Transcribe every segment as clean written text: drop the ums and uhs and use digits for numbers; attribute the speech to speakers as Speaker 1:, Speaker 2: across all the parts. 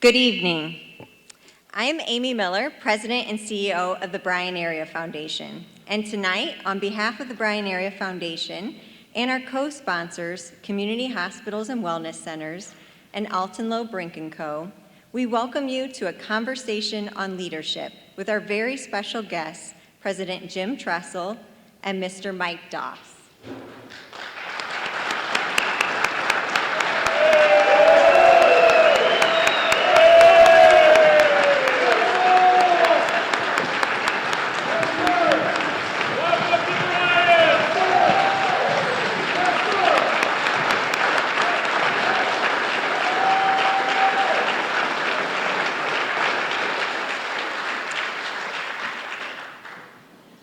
Speaker 1: Good evening. I am Amy Miller, President and CEO of the Bryan Area Foundation. And tonight, on behalf of the Bryan Area Foundation and our co-sponsors, Community Hospitals and Wellness Centers and Alton Brink & Co., we welcome you to a conversation on leadership with our very special guests, President Jim Tressel and Mr. Mike Doss.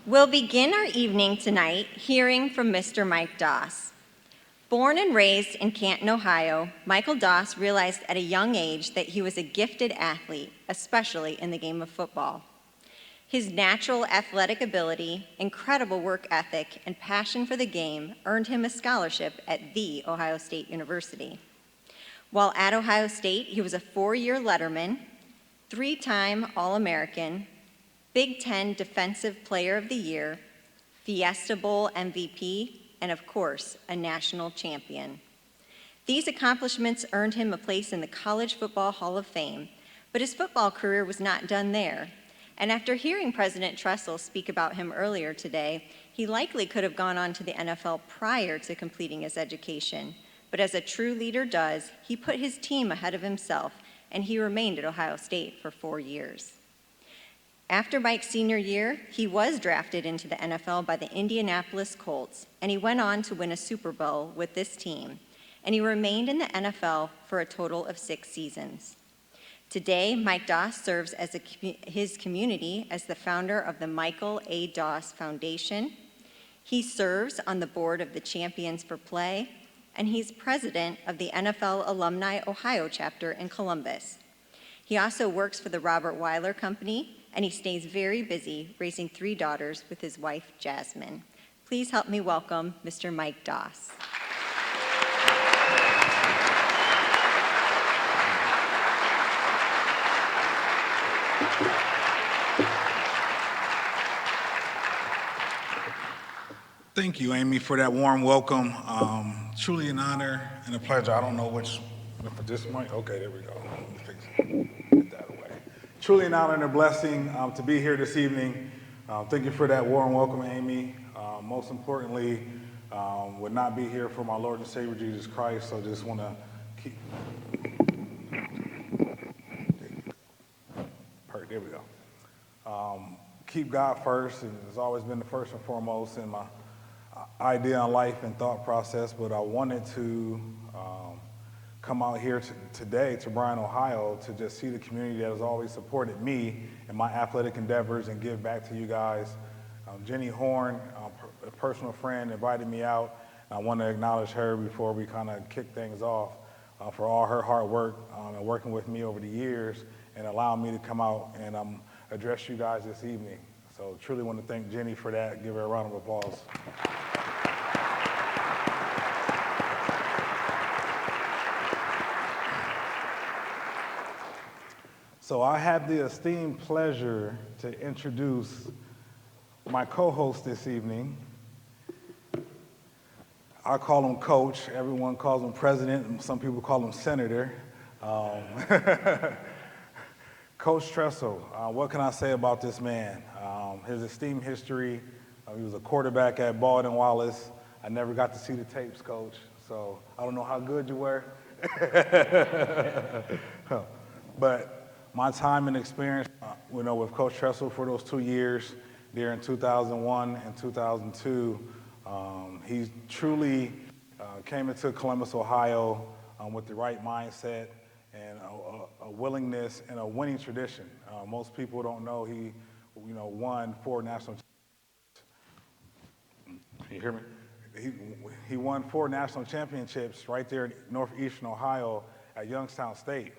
Speaker 1: We'll begin our evening tonight hearing from Mr. Mike Doss. Born and raised in Canton, Ohio, Michael Doss realized at a young age that he was a gifted athlete, especially in the game of football. His natural athletic ability, incredible work ethic, and passion for the game earned him a scholarship at the Ohio State University. While at Ohio State, he was a 4-year letterman, 3-time All-American, Big Ten Defensive Player of the Year, Fiesta Bowl MVP, and of course, a national champion. These accomplishments earned him a place in the College Football Hall of Fame, but his football career was not done there. And after hearing President Tressel speak about him earlier today, he likely could have gone on to the NFL prior to completing his education. But as a true leader does, he put his team ahead of himself, and he remained at Ohio State for 4 years. After Mike's senior year, he was drafted into the NFL by the Indianapolis Colts, and he went on to win a Super Bowl with this team, and he remained in the NFL for a total of 6 seasons. Today, Mike Doss serves as his community as the founder of the Michael A. Doss Foundation. He serves on the board of the Champions for Play, and he's president of the NFL Alumni Ohio chapter in Columbus. He also works for the Robert Weiler Company, and he stays very busy raising 3 daughters with his wife, Jasmine. Please help me welcome Mr. Mike Doss.
Speaker 2: Thank you, Amy, for that warm welcome. Truly an honor and a pleasure. I don't know which, for this mic, okay, there we go. Get that away. Truly an honor and a blessing to be here this evening. Thank you for that warm welcome, Amy. Most importantly, would not be here for my Lord and Savior Jesus Christ, so just want to keep, there we go. Keep God first, and it's always been the first and foremost in my idea on life and thought process, but I wanted to come out here today to Bryan, Ohio, to just see the community that has always supported me in my athletic endeavors and give back to you guys. Jenny Horn, a personal friend, invited me out. I want to acknowledge her before we kind of kick things off for all her hard work and working with me over the years and allowing me to come out and address you guys this evening. So truly want to thank Jenny for that. Give her a round of applause. So I have the esteemed pleasure to introduce my co-host this evening. I call him Coach. Everyone calls him President, and some people call him Senator. Coach Tressel, what can I say about this man? His esteemed history, he was a quarterback at Baldwin Wallace. I never got to see the tapes, Coach, so I don't know how good you were. But my time and experience, with Coach Tressel for those 2 years, there in 2001 and 2002, he truly came into Columbus, Ohio, with the right mindset and a willingness and a winning tradition. Most people don't know he, won 4 national. Can you hear me? He won 4 national championships right there in northeastern Ohio at Youngstown State.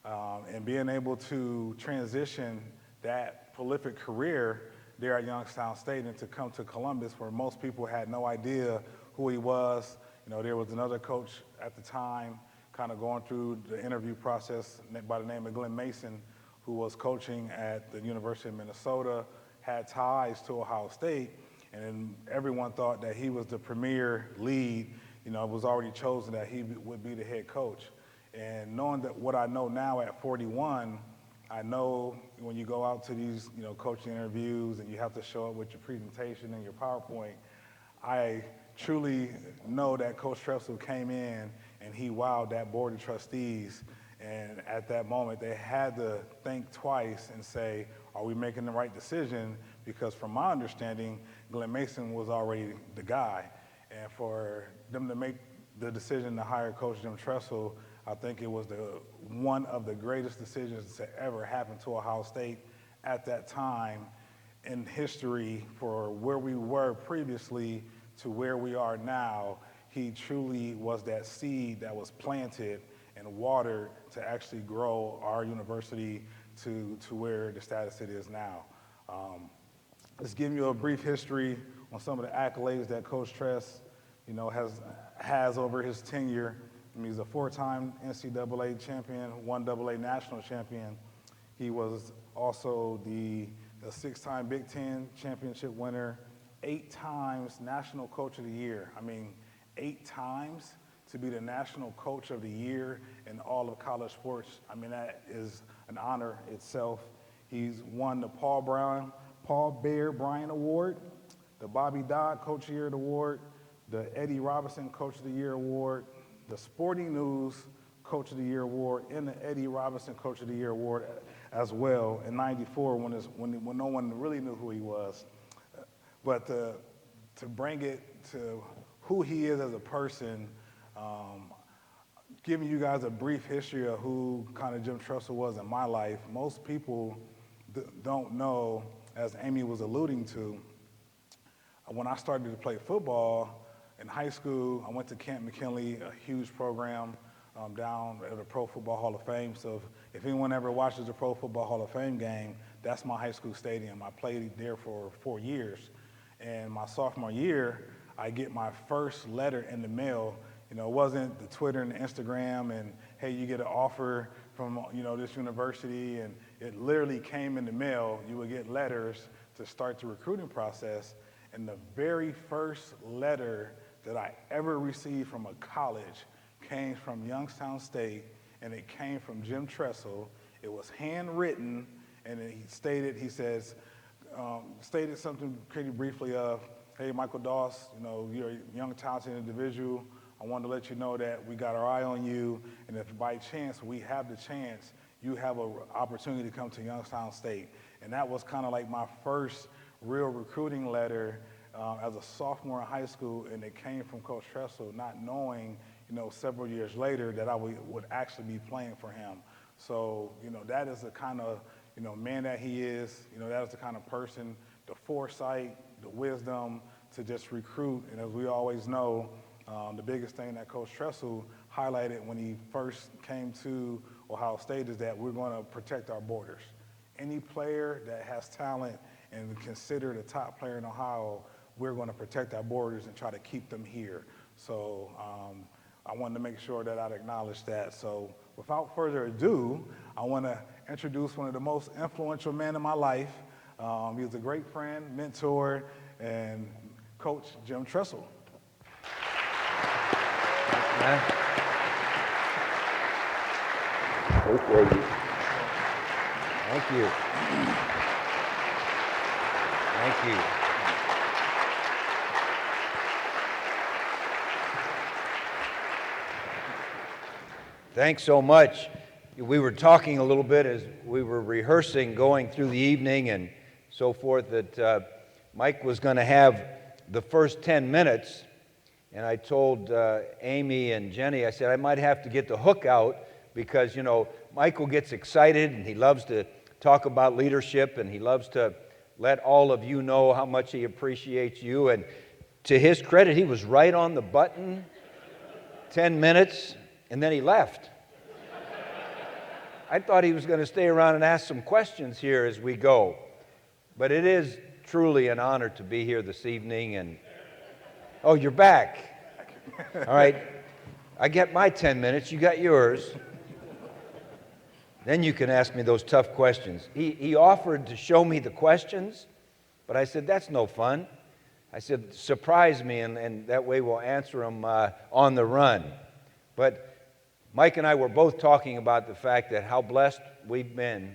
Speaker 2: And being able to transition that prolific career there at Youngstown State and to come to Columbus where most people had no idea who he was. There was another coach at the time kind of going through the interview process by the name of Glenn Mason, who was coaching at the University of Minnesota, had ties to Ohio State, and then everyone thought that he was the premier lead. It was already chosen that he would be the head coach. And knowing that what I know now at 41, I know when you go out to these, coaching interviews and you have to show up with your presentation and your PowerPoint, I truly know that Coach Tressel came in and he wowed that board of trustees. And at that moment, they had to think twice and say, are we making the right decision? Because from my understanding, Glenn Mason was already the guy. And for them to make the decision to hire Coach Jim Tressel, I think it was one of the greatest decisions to ever happen to Ohio State at that time in history, for where we were previously to where we are now. He truly was that seed that was planted and watered to actually grow our university to where the status it is now. Let's give you a brief history on some of the accolades that Coach Tress, has over his tenure. He's a 4-time NCAA champion, 1 AA national champion. He was also the 6-time Big Ten championship winner, 8 times National Coach of the Year. 8 times to be the National Coach of the Year in all of college sports. That is an honor itself. He's won the Paul Bear Bryant Award, the Bobby Dodd Coach of the Year Award, the Eddie Robinson Coach of the Year Award, the Sporting News Coach of the Year Award, and the Eddie Robinson Coach of the Year Award as well in '94 when no one really knew who he was. But to bring it to who he is as a person, giving you guys a brief history of who kind of Jim Tressel was in my life. Most people don't know, as Amy was alluding to, when I started to play football in high school, I went to Canton McKinley, a huge program down at the Pro Football Hall of Fame. So if anyone ever watches the Pro Football Hall of Fame game, that's my high school stadium. I played there for 4 years. And my sophomore year, I get my first letter in the mail. It wasn't the Twitter and the Instagram and, hey, you get an offer from, this university, and it literally came in the mail. You would get letters to start the recruiting process. And the very first letter that I ever received from a college came from Youngstown State, and it came from Jim Tressel. It was handwritten, and he stated something pretty briefly of, hey, Michael Doss, you're a young, talented individual. I wanted to let you know that we got our eye on you, and if by chance we have the chance, you have an opportunity to come to Youngstown State. And that was kind of like my first real recruiting letter as a sophomore in high school, and it came from Coach Tressel, not knowing, several years later that I would actually be playing for him. So, that is the kind of, man that he is. That is the kind of person, the foresight, the wisdom to just recruit. And as we always know, the biggest thing that Coach Tressel highlighted when he first came to Ohio State is that we're going to protect our borders. Any player that has talent and considered a top player in Ohio, we're going to protect our borders and try to keep them here. So I wanted to make sure that I'd acknowledge that. So without further ado, I want to introduce one of the most influential men in my life. He was a great friend, mentor, and Coach Jim Tressel.
Speaker 3: Appreciate you. Thank you. Thank you. Thanks so much. We were talking a little bit as we were rehearsing, going through the evening and so forth, that Mike was going to have the first 10 minutes. And I told Amy and Jenny, I said, I might have to get the hook out because, Michael gets excited and he loves to talk about leadership and he loves to let all of you know how much he appreciates you. And to his credit, he was right on the button, 10 minutes, and then he left. I thought he was going to stay around and ask some questions here as we go. But it is truly an honor to be here this evening. And oh, you're back. All right. I get my 10 minutes, you got yours. Then you can ask me those tough questions. He offered to show me the questions, but I said, that's no fun. I said, surprise me, and that way we'll answer them on the run. But Mike and I were both talking about the fact that how blessed we've been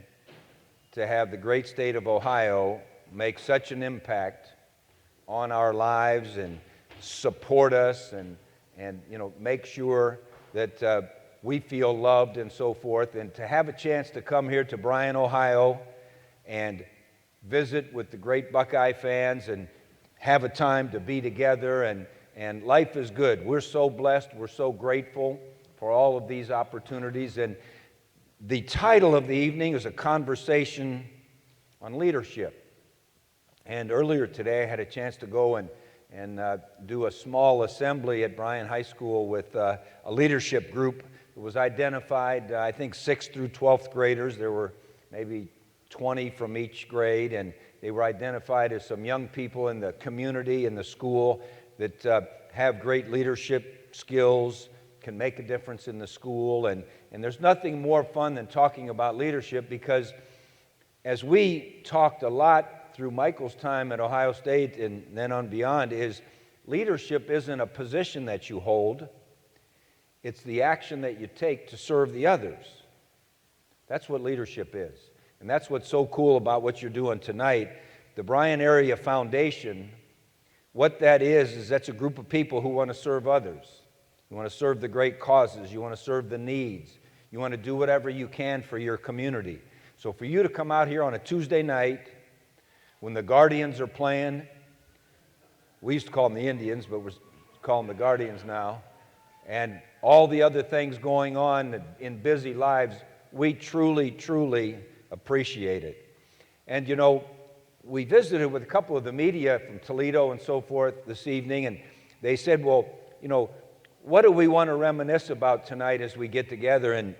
Speaker 3: to have the great state of Ohio make such an impact on our lives and support us and make sure that we feel loved and so forth. And to have a chance to come here to Bryan, Ohio and visit with the great Buckeye fans and have a time to be together, and life is good. We're so blessed. We're so grateful for all of these opportunities. And the title of the evening is a conversation on leadership. And earlier today, I had a chance to go and do a small assembly at Bryan High School with a leadership group. It was identified, I think, 6th through 12th graders. There were maybe 20 from each grade, and they were identified as some young people in the community, in the school, that have great leadership skills, can make a difference in the school. And there's nothing more fun than talking about leadership, because as we talked a lot through Michael's time at Ohio State and then on beyond, is leadership isn't a position that you hold. It's the action that you take to serve the others. That's what leadership is. And that's what's so cool about what you're doing tonight. The Bryan Area Foundation, what that is that's a group of people who want to serve others. You want to serve the great causes. You want to serve the needs. You want to do whatever you can for your community. So for you to come out here on a Tuesday night when the Guardians are playing, we used to call them the Indians, but we're calling them the Guardians now, and all the other things going on in busy lives, we truly, truly appreciate it. And we visited with a couple of the media from Toledo and so forth this evening, and they said, well, what do we want to reminisce about tonight as we get together?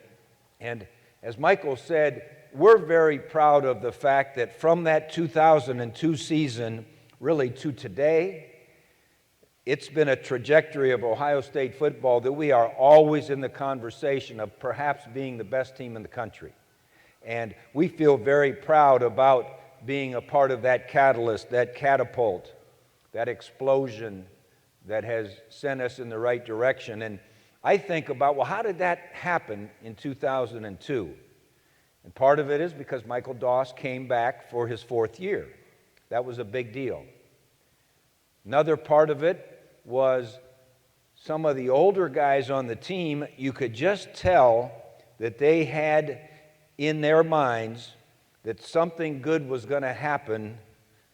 Speaker 3: And as Michael said, we're very proud of the fact that from that 2002 season, really to today, it's been a trajectory of Ohio State football that we are always in the conversation of perhaps being the best team in the country. And we feel very proud about being a part of that catalyst, that catapult, that explosion that has sent us in the right direction. And I think about, well, how did that happen in 2002? And part of it is because Michael Doss came back for his 4th year. That was a big deal. Another part of it was some of the older guys on the team, you could just tell that they had in their minds that something good was going to happen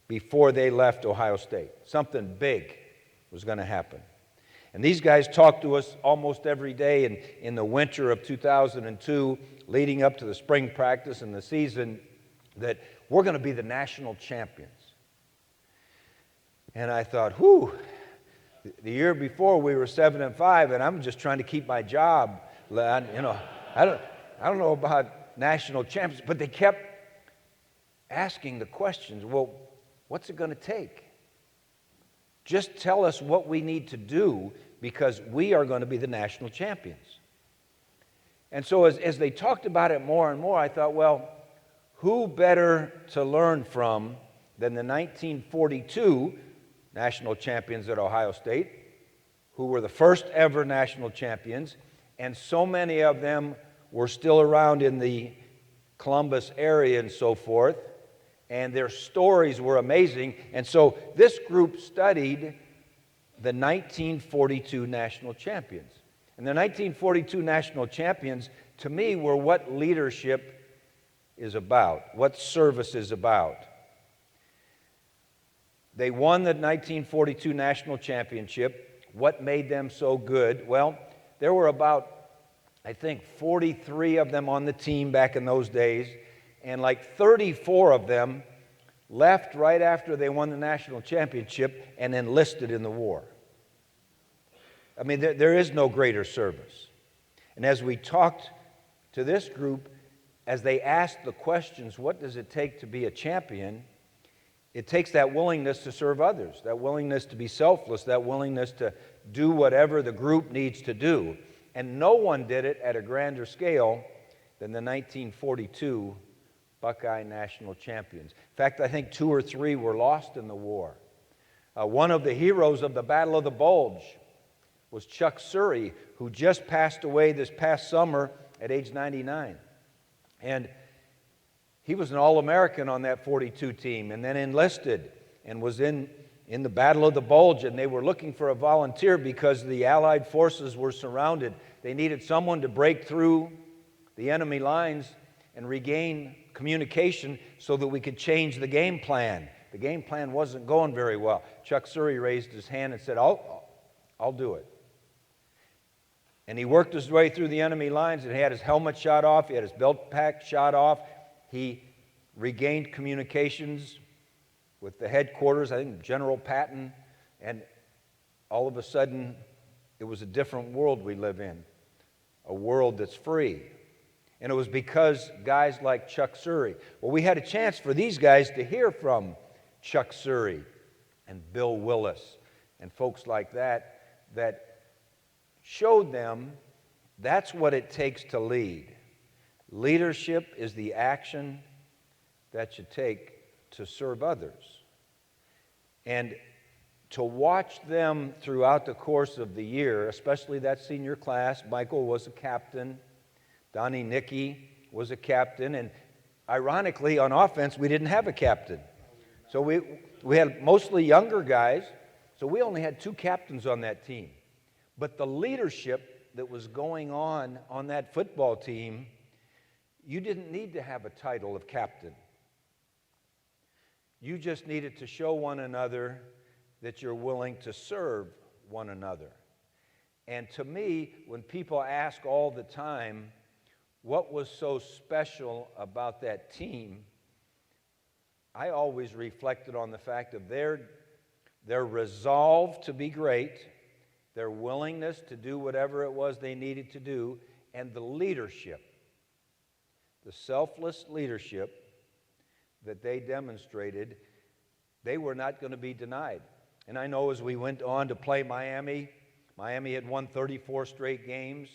Speaker 3: before they left Ohio State. Something big was going to happen. And these guys talked to us almost every day in the winter of 2002, leading up to the spring practice and the season, that we're going to be the national champions. And I thought, whew, the year before we were 7-5, and I'm just trying to keep my job. I don't know about national champions, but they kept asking the questions. Well, what's it going to take? Just tell us what we need to do, because we are going to be the national champions. And so as they talked about it more and more, I thought, well, who better to learn from than the 1942 national champions at Ohio State, who were the first ever national champions, and so many of them were still around in the Columbus area and so forth, and their stories were amazing. And so this group studied the 1942 national champions. And the 1942 national champions, to me, were what leadership is about, what service is about. They won the 1942 national championship. What made them so good? Well, there were about, I think, 43 of them on the team back in those days, and like 34 of them left right after they won the national championship and enlisted in the war. I mean, there is no greater service. And as we talked to this group, as they asked the questions, what does it take to be a champion? It takes that willingness to serve others, that willingness to be selfless, that willingness to do whatever the group needs to do. and no one did it at a grander scale than the 1942 Buckeye National Champions. In fact, I think 2 or 3 were lost in the war. One of the heroes of the Battle of the Bulge was Chuck Surrey, who just passed away this past summer at age 99. And he was an All-American on that 42 team and then enlisted and was in the Battle of the Bulge, and they were looking for a volunteer because the Allied forces were surrounded. They needed someone to break through the enemy lines and regain communication so that we could change the game plan. The game plan wasn't going very well. Chuck Surrey raised his hand and said, I'll do it. And he worked his way through the enemy lines, and he had his helmet shot off, he had his belt pack shot off. He regained communications with the headquarters, I think General Patton, and all of a sudden it was a different world we live in, a world that's free. And it was because guys like Chuck Surrey. Well, we had a chance for these guys to hear from Chuck Surrey and Bill Willis and folks like that showed them that's what it takes to lead. Leadership is the action that you take to serve others. And to watch them throughout the course of the year, especially that senior class, Michael was a captain, Donnie Nicky was a captain, and ironically, on offense, we didn't have a captain. So we had mostly younger guys, so we only had 2 captains on that team. But the leadership that was going on that football team, you didn't need to have a title of captain. You just needed to show one another that you're willing to serve one another. And to me, when people ask all the time, what was so special about that team, I always reflected on the fact of their resolve to be great, their willingness to do whatever it was they needed to do, and the leadership, the selfless leadership that they demonstrated. They were not going to be denied. And I know as we went on to play Miami had won 34 straight games.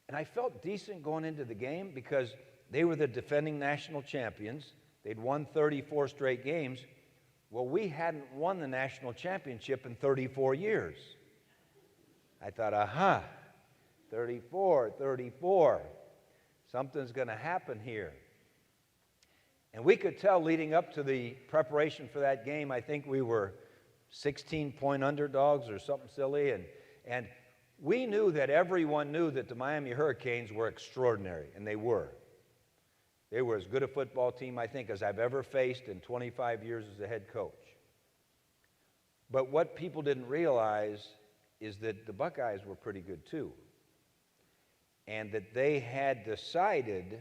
Speaker 3: And I felt decent going into the game because they were the defending national champions. They'd won 34 straight games. Well, we hadn't won the national championship in 34 years. I thought, 34. Something's going to happen here. And we could tell leading up to the preparation for that game, I think we were 16-point underdogs or something silly. And we knew that everyone knew that the Miami Hurricanes were extraordinary, and they were. They were as good a football team, I think, as I've ever faced in 25 years as a head coach. But what people didn't realize is that the Buckeyes were pretty good too, and that they had decided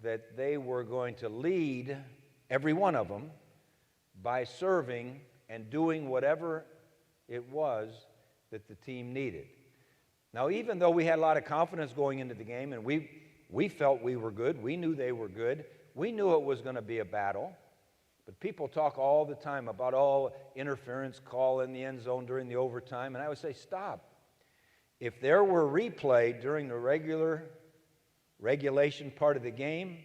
Speaker 3: that they were going to lead, every one of them, by serving and doing whatever it was that the team needed. Now, even though we had a lot of confidence going into the game, and we felt we were good, we knew they were good, we knew it was going to be a battle, but people talk all the time about interference call in the end zone during the overtime, and I would say, stop. If there were replay during the regulation part of the game,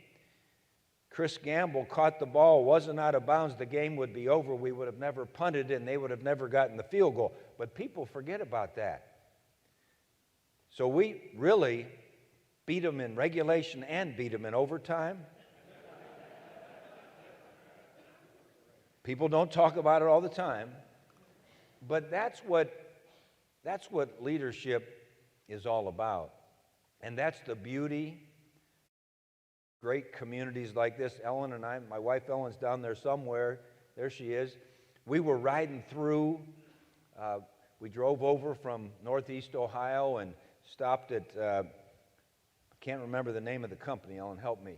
Speaker 3: Chris Gamble caught the ball, wasn't out of bounds, the game would be over, we would have never punted, and they would have never gotten the field goal. But people forget about that. So we really beat them in regulation and beat them in overtime. People don't talk about it all the time, but that's what leadership is all about. And that's the beauty. Great communities like this. Ellen and I, my wife Ellen's down there somewhere. There she is. We were riding through. We drove over from Northeast Ohio and stopped at, I can't remember the name of the company. Ellen, help me.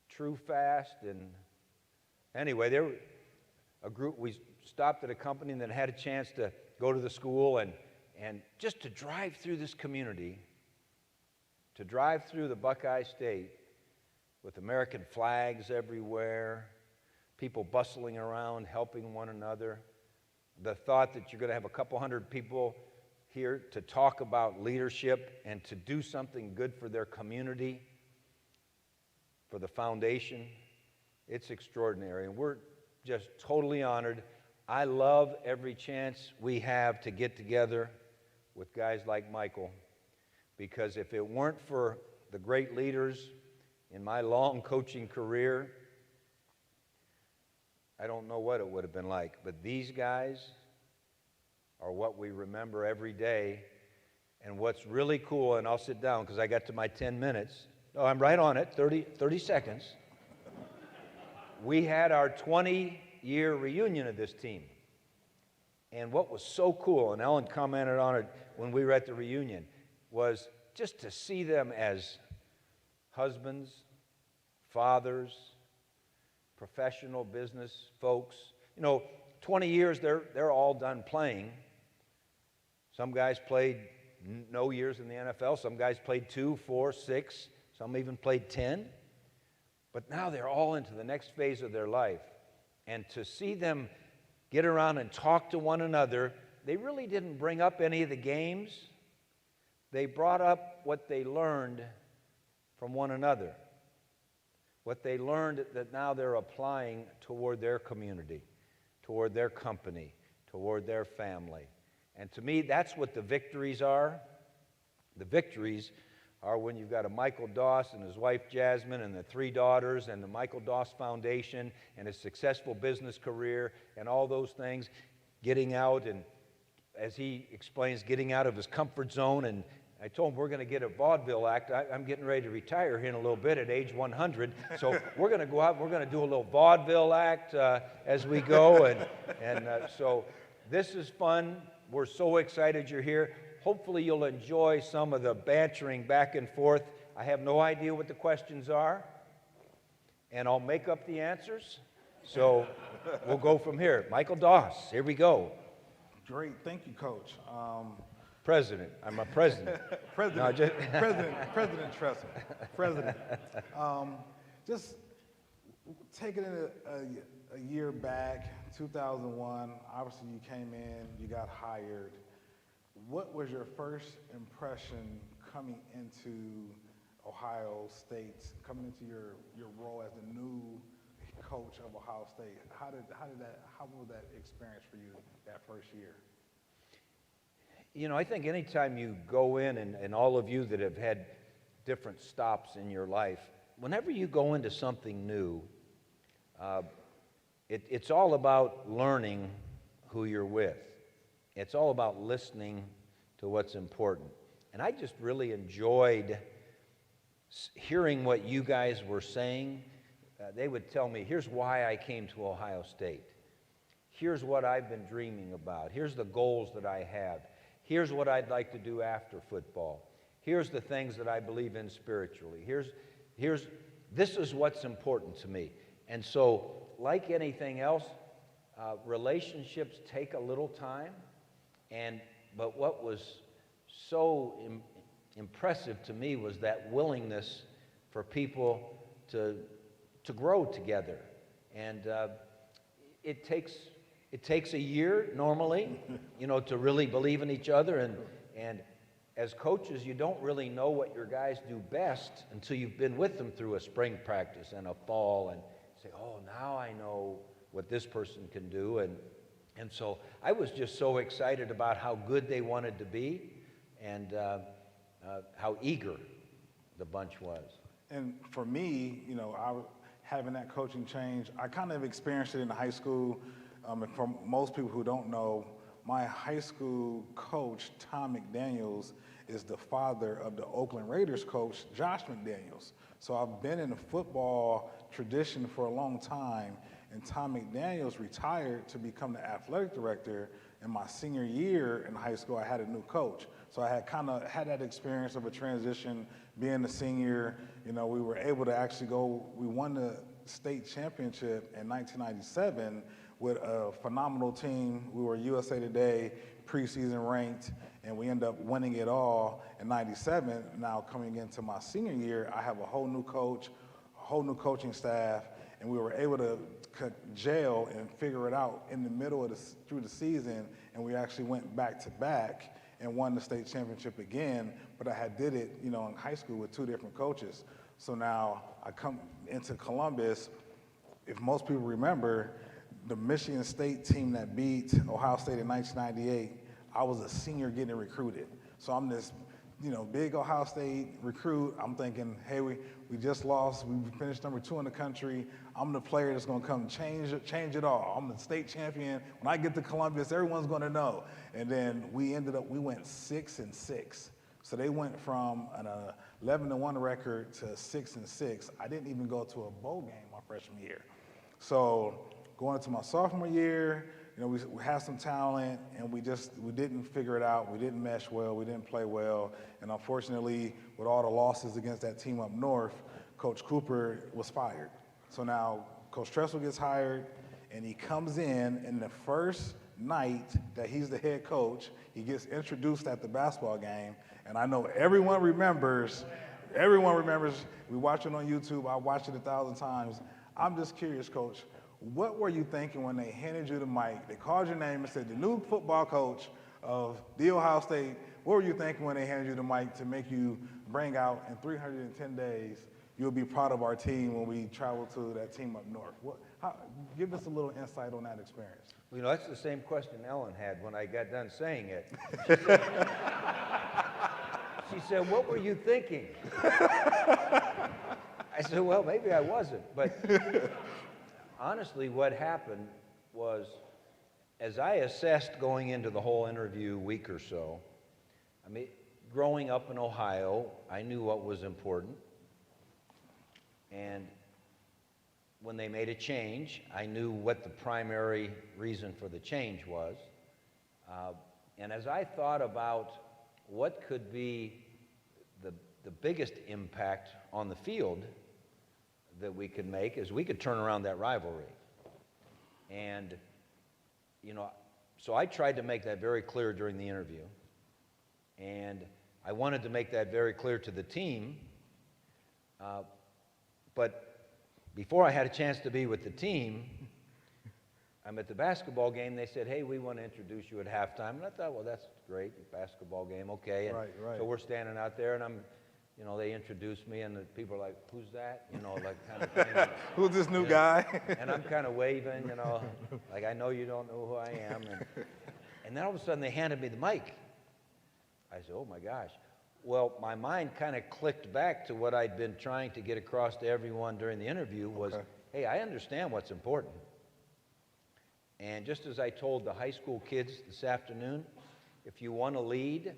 Speaker 3: True Fast. And anyway, there were a group. We stopped at a company that had a chance to go to the school and just to drive through this community, to drive through the Buckeye State with American flags everywhere, people bustling around, helping one another, the thought that you're going to have a couple hundred people here to talk about leadership and to do something good for their community, for the foundation. It's extraordinary, and we're just totally honored. I love every chance we have to get together with guys like Michael, because if it weren't for the great leaders in my long coaching career, I don't know what it would have been like. But these guys are what we remember every day. And what's really cool, and I'll sit down because I got to my 10 minutes. Oh, I'm right on it, 30 seconds. We had our 20-year reunion of this team. And what was so cool, and Ellen commented on it when we were at the reunion, was just to see them as husbands, fathers, professional business folks. 20 years, they're all done playing. Some guys played no years in the NFL. Some guys played 2, 4, 6. Some even played 10. But now they're all into the next phase of their life. And to see them get around and talk to one another, they really didn't bring up any of the games. They brought up what they learned from one another, what they learned that now they're applying toward their community, toward their company, toward their family. And to me, that's what the victories are. The victories are when you've got a Michael Doss and his wife Jasmine and the 3 daughters and the Michael Doss Foundation and his successful business career and all those things, getting out and, as he explains, getting out of his comfort zone. And I told him we're going to get a vaudeville act. I'm getting ready to retire here in a little bit at age 100. So we're going to go out, we're going to do a little vaudeville act as we go. And so this is fun. We're so excited you're here. Hopefully you'll enjoy some of the bantering back and forth. I have no idea what the questions are, and I'll make up the answers. So we'll go from here. Michael Doss, here we go.
Speaker 2: Great, thank you, Coach.
Speaker 3: President. I'm a president.
Speaker 2: President Tressel. President. Just taking it a year back, 2001, obviously you came in, you got hired. What was your first impression coming into Ohio State, coming into your role as the new coach of Ohio State? How was that experience for you that first year?
Speaker 3: I think anytime you go in, and all of you that have had different stops in your life, whenever you go into something new, it's all about learning who you're with. It's all about listening to what's important. And I just really enjoyed hearing what you guys were saying. They would tell me, here's why I came to Ohio State. Here's what I've been dreaming about. Here's the goals that I have. Here's what I'd like to do after football. Here's the things that I believe in spiritually. This is what's important to me. And so, like anything else, relationships take a little time. But what was so impressive to me was that willingness for people to grow together. And it takes a year normally, to really believe in each other. And as coaches, you don't really know what your guys do best until you've been with them through a spring practice and a fall, and say, oh, now I know what this person can do. And so I was just so excited about how good they wanted to be and how eager the bunch was.
Speaker 2: And for me, having that coaching change, I kind of experienced it in high school. And for most people who don't know, my high school coach, Tom McDaniels, is the father of the Oakland Raiders coach, Josh McDaniels. So I've been in the football tradition for a long time, and Tom McDaniels retired to become the athletic director. In my senior year in high school, I had a new coach. So I had kind of had that experience of a transition, being a senior. We were able to actually we won the state championship in 1997 with a phenomenal team. We were USA Today preseason ranked, and we ended up winning it all in 97. Now coming into my senior year, I have a whole new coach, a whole new coaching staff, and we were able to gel and figure it out in the middle of through the season, and we actually went back to back. and won the state championship again, but I had did it, in high school with 2 different coaches. So now I come into Columbus. If most people remember, the Michigan State team that beat Ohio State in 1998, I was a senior getting recruited. So I'm this, big Ohio State recruit. I'm thinking, hey, we just lost. We finished number 2 in the country. I'm the player that's going to come change it all. I'm the state champion. When I get to Columbus, everyone's going to know. And then we went 6-6. So they went from an 11-1 record to 6-6. I didn't even go to a bowl game my freshman year. So going into my sophomore year, we had some talent, and we didn't figure it out. We didn't mesh well. We didn't play well. And unfortunately, with all the losses against that team up north, Coach Cooper was fired. So now Coach Tressel gets hired, and he comes in the first night that he's the head coach, he gets introduced at the basketball game, and I know everyone remembers, we watch it on YouTube, I watched it 1,000 times. I'm just curious, Coach, what were you thinking when they handed you the mic, they called your name and said, the new football coach of the Ohio State, what were you thinking when they handed you the mic to make you bring out in 310 days, you'll be proud of our team when we travel to that team up north? Give us a little insight on that experience.
Speaker 3: Well, that's the same question Ellen had when I got done saying it. She said, what were you thinking? I said, well, maybe I wasn't. But honestly, what happened was, as I assessed going into the whole interview week or so, growing up in Ohio, I knew what was important. And when they made a change, I knew what the primary reason for the change was. And as I thought about what could be the biggest impact on the field that we could make, is we could turn around that rivalry. And, so I tried to make that very clear during the interview. And I wanted to make that very clear to the team. But before I had a chance to be with the team, I'm at the basketball game. They said, hey, we want to introduce you at halftime. And I thought, well, that's great, basketball game, okay. And
Speaker 2: right.
Speaker 3: So we're standing out there, and they introduced me, and the people are like, who's that? Like kind of thing.
Speaker 2: Who's this new guy?
Speaker 3: And I'm kind of waving, like I know you don't know who I am. And then all of a sudden they handed me the mic. I said, oh my gosh. Well, my mind kind of clicked back to what I'd been trying to get across to everyone during the interview was, hey, I understand what's important. And just as I told the high school kids this afternoon, if you want to lead,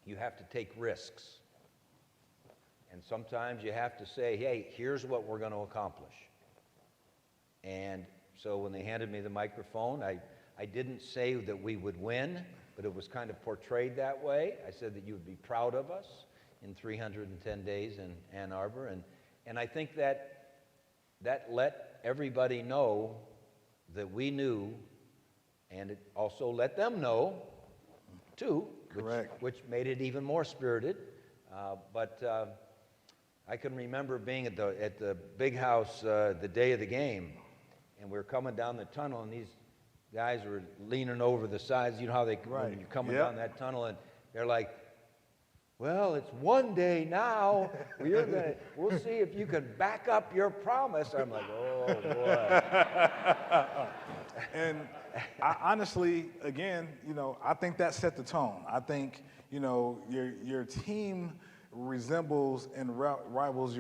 Speaker 3: you have to take risks. And sometimes you have to say, hey, here's what we're going to accomplish. And so when they handed me the microphone, I didn't say that we would win, but it was kind of portrayed that way. I said that you would be proud of us in 310 days in Ann Arbor. And I think that let everybody know that we knew, and it also let them know, too, which made it even more spirited. But I can remember being at the big house the day of the game, and we were coming down the tunnel, and these guys were leaning over the sides. You know how when you're coming down that tunnel, and they're like, well, it's one day now. We'll see if you can back up your promise. I'm like, oh, boy.
Speaker 2: And honestly, again, I think that set the tone. I think, your team resembles and rivals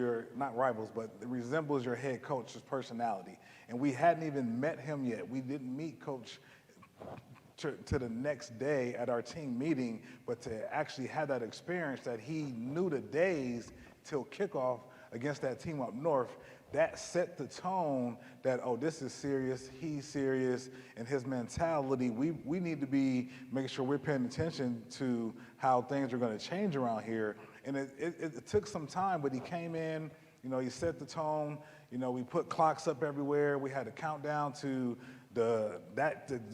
Speaker 2: resembles your head coach's personality. And we hadn't even met him yet. We didn't meet Coach to the next day at our team meeting, but to actually have that experience that he knew the days till kickoff against that team up north, that set the tone that, oh, this is serious, he's serious, and his mentality, we need to be making sure we're paying attention to how things are going to change around here. And it took some time, but he came in, he set the tone, we put clocks up everywhere, we had a countdown to the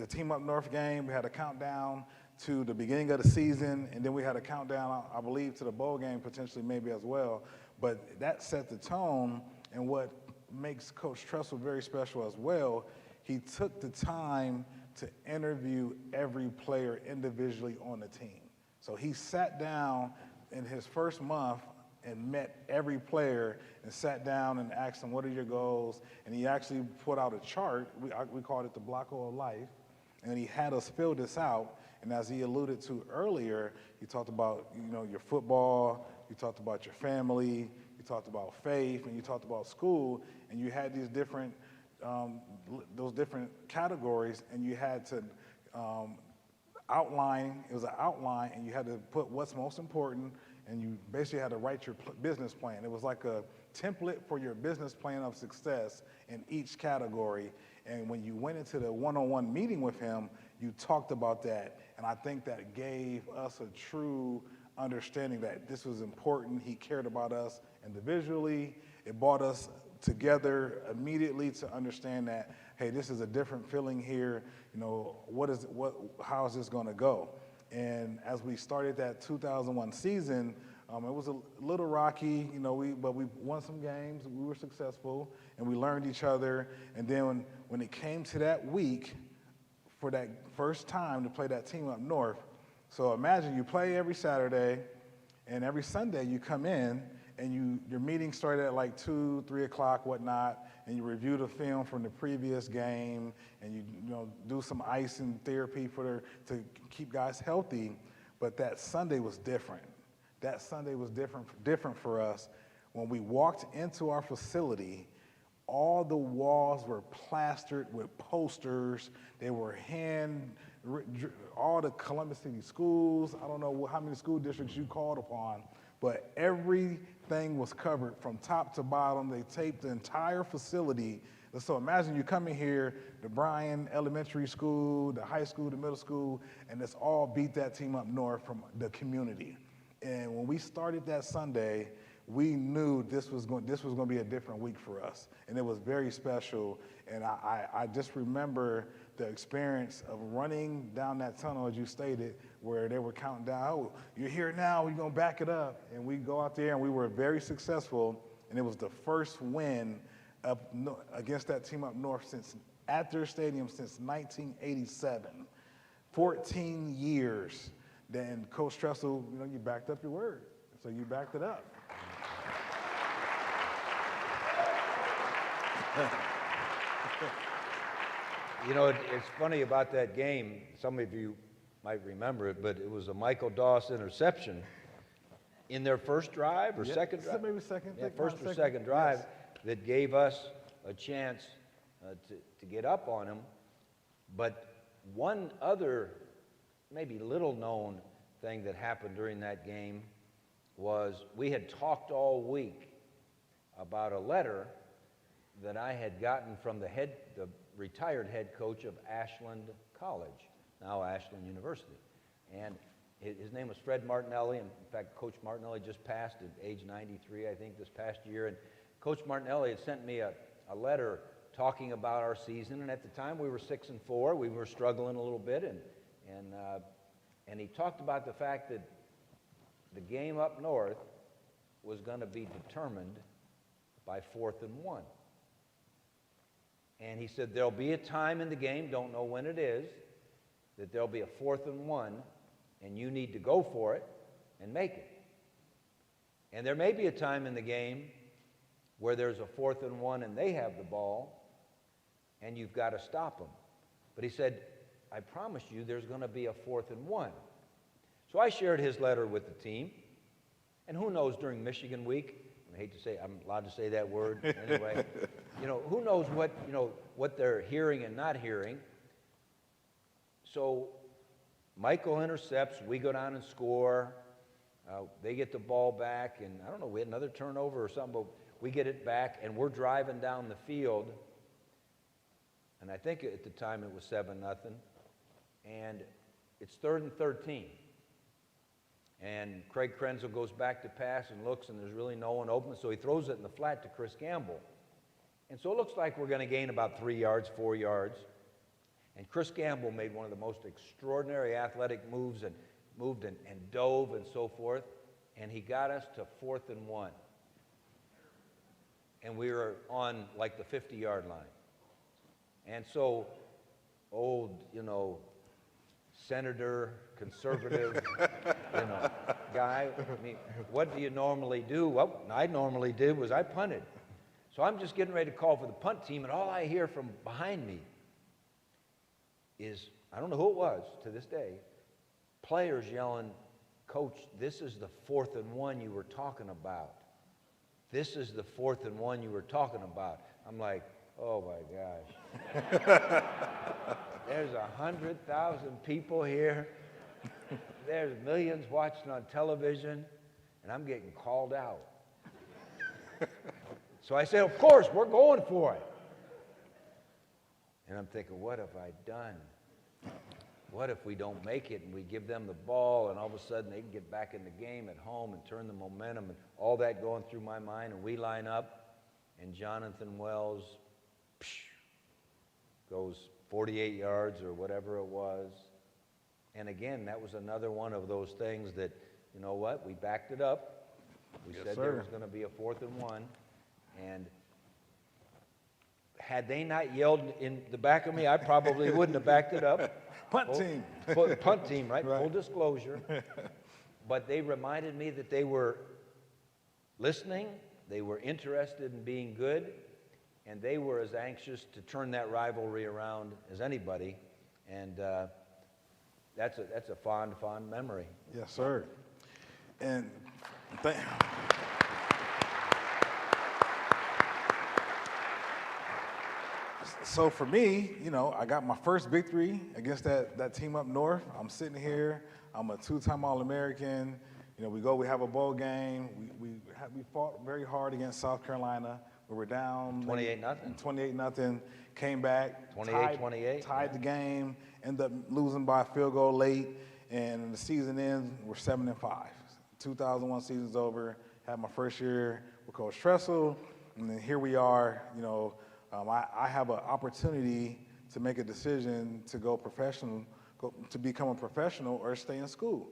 Speaker 2: team up north game, we had a countdown to the beginning of the season, and then we had a countdown, I believe, to the bowl game, potentially maybe as well. But that set the tone, and what makes Coach Tressel very special as well, he took the time to interview every player individually on the team. So he sat down in his first month and met every player and sat down and asked them, what are your goals? And he actually put out a chart. We called it the Block of Life. And he had us fill this out. And as he alluded to earlier, he talked about, your football, you talked about your family, you talked about faith, and you talked about school. And you had these different, those different categories, and you had to outline. It was an outline, and you had to put what's most important, and you basically had to write your business plan. It was like a template for your business plan of success in each category. And when you went into the one-on-one meeting with him, you talked about that. And I think that gave us a true understanding that this was important. He cared about us individually. It brought us together immediately to understand that, hey, this is a different feeling here. How is this going to go? And as we started that 2001 season, it was a little rocky, but we won some games. We were successful, and we learned each other. And then when it came to that week, for that first time to play that team up north, so imagine you play every Saturday, and every Sunday you come in, and your meeting started at like 2, 3 o'clock, whatnot, and you review the film from the previous game, and you do some icing therapy to keep guys healthy. But that Sunday was different. That Sunday was different for us. When we walked into our facility, all the walls were plastered with posters. They were all the Columbus City schools. I don't know how many school districts you called upon, but everything was covered from top to bottom. They taped the entire facility. So imagine you coming here, the Bryan Elementary School, the high school, the middle school, and it's all beat that team up north from the community. And when we started that Sunday, we knew this was going to be a different week for us, and it was very special. And I just remember the experience of running down that tunnel, as you stated, where they were counting down. Oh, you're here now. We're going to back it up, and we go out there, and we were very successful. And it was the first win against that team up north at their stadium since 1987. 14 years. Then Coach Tressel, you backed up your word, so you backed it up.
Speaker 3: It's funny about that game. Some of you might remember it, but it was a Michael Doss interception in their first drive or second drive.
Speaker 2: Maybe second.
Speaker 3: Yeah, first or second drive that gave us a chance to get up on him. But one other, maybe little known thing that happened during that game was we had talked all week about a letter that I had gotten from the retired head coach of Ashland College, now Ashland University. And his name was Fred Martinelli. In fact, Coach Martinelli just passed at age 93, I think, this past year. And Coach Martinelli had sent me a letter talking about our season. And at the time, we were 6-4. We were struggling a little bit. And he talked about the fact that the game up north was going to be determined by 4th and 1. And he said, there'll be a time in the game, don't know when it is, that there'll be a 4th and 1, and you need to go for it and make it. And there may be a time in the game where there's a 4th and 1 and they have the ball, and you've got to stop them. But he said, I promise you there's going to be a 4th and 1. So I shared his letter with the team, and who knows, during Michigan week, I hate to say, I'm allowed to say that word anyway. Who knows what they're hearing and not hearing. So Michael intercepts, we go down and score. They get the ball back, and I don't know, we had another turnover or something, but we get it back, and we're driving down the field. And I think at the time it was 7-0, and it's 3rd and 13. And Craig Krenzel goes back to pass and looks, and there's really no one open, so he throws it in the flat to Chris Gamble. And so it looks like we're going to gain about 3 yards, 4 yards. And Chris Gamble made one of the most extraordinary athletic moves and moved and dove and so forth, and he got us to 4th and 1. And we were on like the 50-yard line. And so old, senator, conservative, guy. I mean, what do you normally do? What I normally did was I punted. So I'm just getting ready to call for the punt team, and all I hear from behind me is, I don't know who it was to this day, players yelling, "Coach, this is the 4th and 1 you were talking about. This is the 4th and 1 you were talking about." I'm like, oh my gosh. There's 100,000 people here. There's millions watching on television, and I'm getting called out. So I said, of course, we're going for it. And I'm thinking, what have I done? What if we don't make it and we give them the ball and all of a sudden they can get back in the game at home and turn the momentum and all that going through my mind, and we line up and Jonathan Wells goes 48 yards or whatever it was. And again, that was another one of those things that, you know what, we backed it up. We said there was going to be a 4th and 1. And had they not yelled in the back of me, I probably wouldn't have backed it up.
Speaker 2: Punt team.
Speaker 3: Punt team, right? Full disclosure. But they reminded me that they were listening, they were interested in being good, and they were as anxious to turn that rivalry around as anybody. And that's a fond memory.
Speaker 2: Yes, sir. And so for me, I got my first victory against that team up north. I'm sitting here. I'm a 2-time All-American. We have a bowl game. We fought very hard against South Carolina. We were down
Speaker 3: 28-0.
Speaker 2: 28-0. Came back.
Speaker 3: 28-28.
Speaker 2: Tied the game. Ended up losing by a field goal late. And the season ends. We're 7-5. 2001 season's over. Had my first year with Coach Tressel. And then here we are. I have an opportunity to make a decision to go professional, to become a professional or stay in school.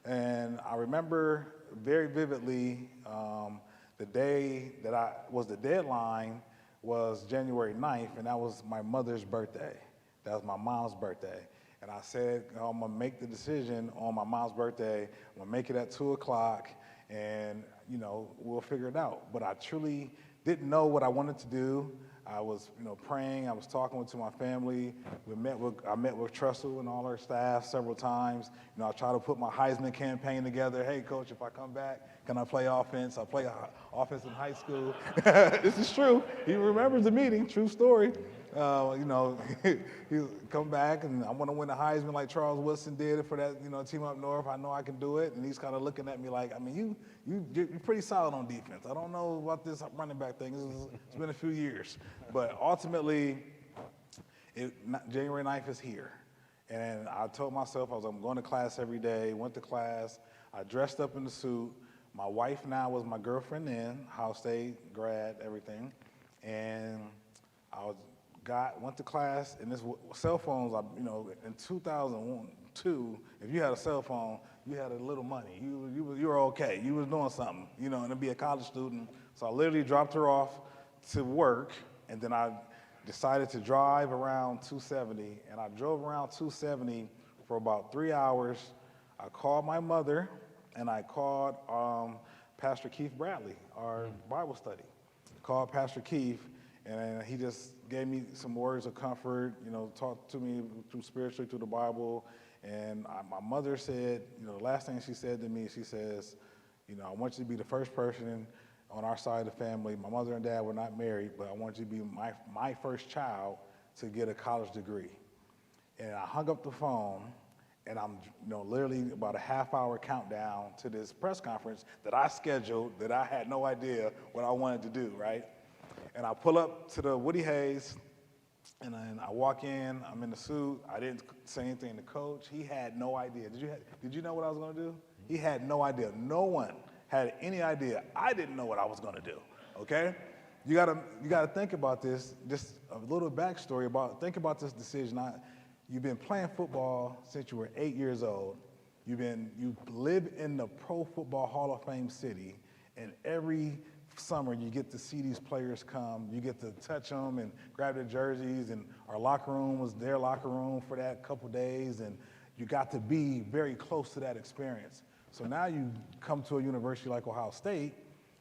Speaker 2: And I remember very vividly the day that was the deadline was January 9th, and that was my mother's birthday. That was my mom's birthday. And I said, I'm going to make the decision on my mom's birthday. I'm going to make it at 2 o'clock, and, we'll figure it out. But I truly didn't know what I wanted to do. I was, praying. I was talking to my family. I met with Tressel and all our staff several times. I tried to put my Heisman campaign together. Hey, Coach, if I come back, can I play offense? I play offense in high school. This is true. He remembers the meeting. True story. He come back, and I want to win the Heisman like Charles Woodson did for that, team up north. I know I can do it. And he's kind of looking at me like, you're pretty solid on defense. I don't know about this running back thing. It's been a few years. But ultimately, January 9th is here. And I told myself I'm going to class every day, went to class. I dressed up in the suit. My wife now was my girlfriend then, Ohio State, grad, everything. And I went to class, and this cell phones, in 2002, if you had a cell phone, you had a little money. You were okay. You was doing something, and to be a college student. So I literally dropped her off to work, and then I decided to drive around 270, and I drove around 270 for about 3 hours. I called my mother, and I called Pastor Keith Bradley, our Bible study. Called Pastor Keith, and he just gave me some words of comfort, talked to me spiritually through the Bible. And my mother said, the last thing she said to me, she says, I want you to be the first person on our side of the family. My mother and dad were not married, but I want you to be my first child to get a college degree. And I hung up the phone, and I'm literally about a half-hour countdown to this press conference that I scheduled that I had no idea what I wanted to do, right? And I pull up to the Woody Hayes, and then I walk in. I'm in the suit. I didn't say anything to Coach. He had no idea. Did you know what I was going to do? He had no idea. No one had any idea. I didn't know what I was going to do. Okay? You gotta think about this. Just a little backstory think about this decision. You've been playing football since you were 8 years old. You live in the Pro Football Hall of Fame city, and every summer you get to see these players come, you get to touch them and grab their jerseys, and our locker room was their locker room for that couple days, and you got to be very close to that experience. So now you come to a university like Ohio State,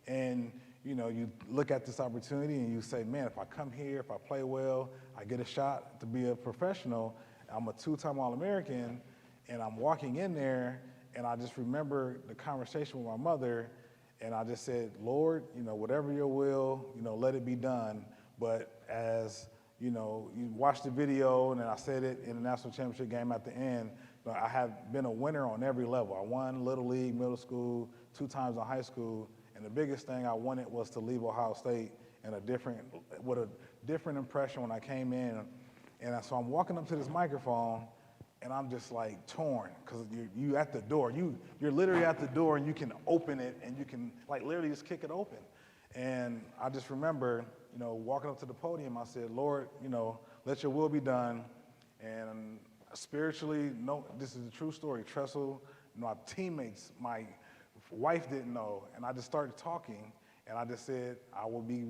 Speaker 2: and you look at this opportunity and you say, man, if I come here, if I play well, I get a shot to be a professional. I'm a two-time All-American, and I'm walking in there, and I just remember the conversation with my mother, and I just said, Lord, whatever your will, let it be done. But as, you watch the video, and then I said it in the national championship game at the end, I have been a winner on every level. I won Little League, middle school, 2 times in high school, and the biggest thing I wanted was to leave Ohio State with a different impression when I came in. And so I'm walking up to this microphone, and I'm just like torn, because you at the door. You're literally at the door, and you can open it, and you can like literally just kick it open. And I just remember, walking up to the podium, I said, Lord, let your will be done. And spiritually, no, this is a true story. Tressel, my teammates, my wife didn't know, and I just started talking, and I just said I will be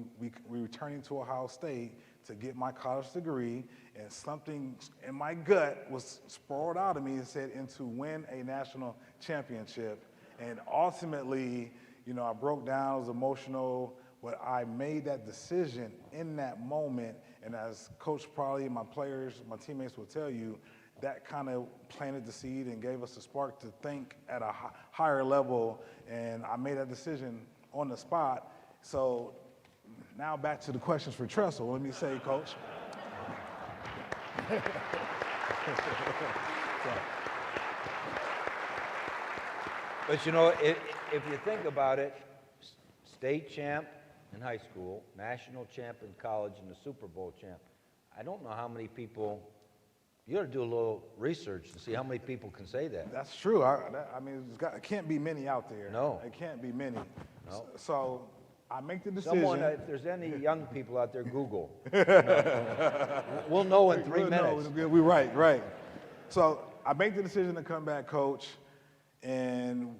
Speaker 2: returning to Ohio State to get my college degree, and something in my gut was sprawled out of me and said, and to win a national championship. And ultimately, I broke down, I was emotional, but I made that decision in that moment, and as Coach probably, my players, my teammates will tell you, that kind of planted the seed and gave us a spark to think at a higher level, and I made that decision on the spot. So now back to the questions for Tressel. Let me say, Coach.
Speaker 3: But if you think about it, state champ in high school, national champ in college, and the Super Bowl champ. I don't know how many people. You got to do a little research to see how many people can say that.
Speaker 2: That's true. I mean, it can't be many out there.
Speaker 3: No.
Speaker 2: It can't be many.
Speaker 3: No.
Speaker 2: So I make the decision.
Speaker 3: Someone, if there's any young people out there, Google. We'll know in 3 minutes.
Speaker 2: We're right. So I make the decision to come back, Coach, and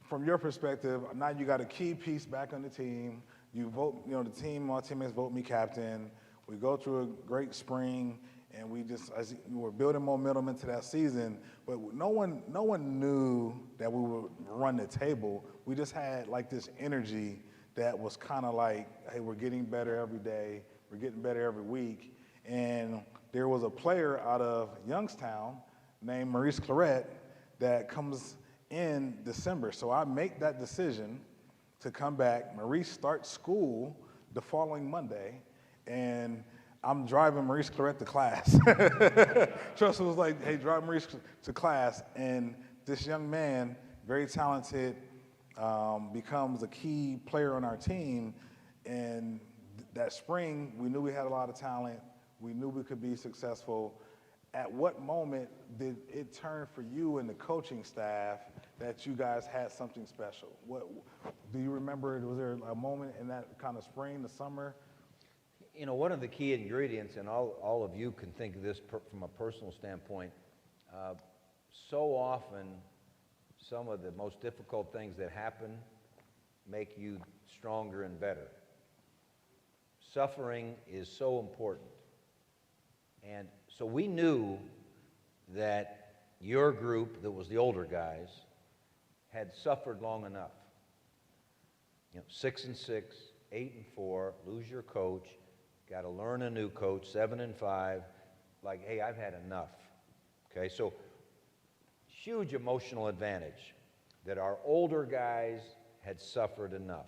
Speaker 2: from your perspective, now you got a key piece back on the team. You vote, the team, my teammates vote me captain. We go through a great spring, and we were building momentum into that season, but no one knew that we would run the table. We just had like this energy that was kind of like, hey, we're getting better every day, we're getting better every week. And there was a player out of Youngstown named Maurice Claret that comes in December. So I make that decision to come back. Maurice starts school the following Monday, and I'm driving Maurice Claret to class. Tressel was like, hey, drive Maurice to class. And this young man, very talented, becomes a key player on our team. And that spring, we knew we had a lot of talent. We knew we could be successful. At what moment did it turn for you and the coaching staff that you guys had something special? What do you remember? Was there a moment in that kind of spring, the summer?
Speaker 3: One of the key ingredients, and all of you can think of this from a personal standpoint, so often some of the most difficult things that happen make you stronger and better. Suffering is so important. And so we knew that your group, that was the older guys, had suffered long enough. 6-6, 8-4, lose your coach, got to learn a new coach, 7-5. Like, hey, I've had enough. Okay, so huge emotional advantage that our older guys had suffered enough.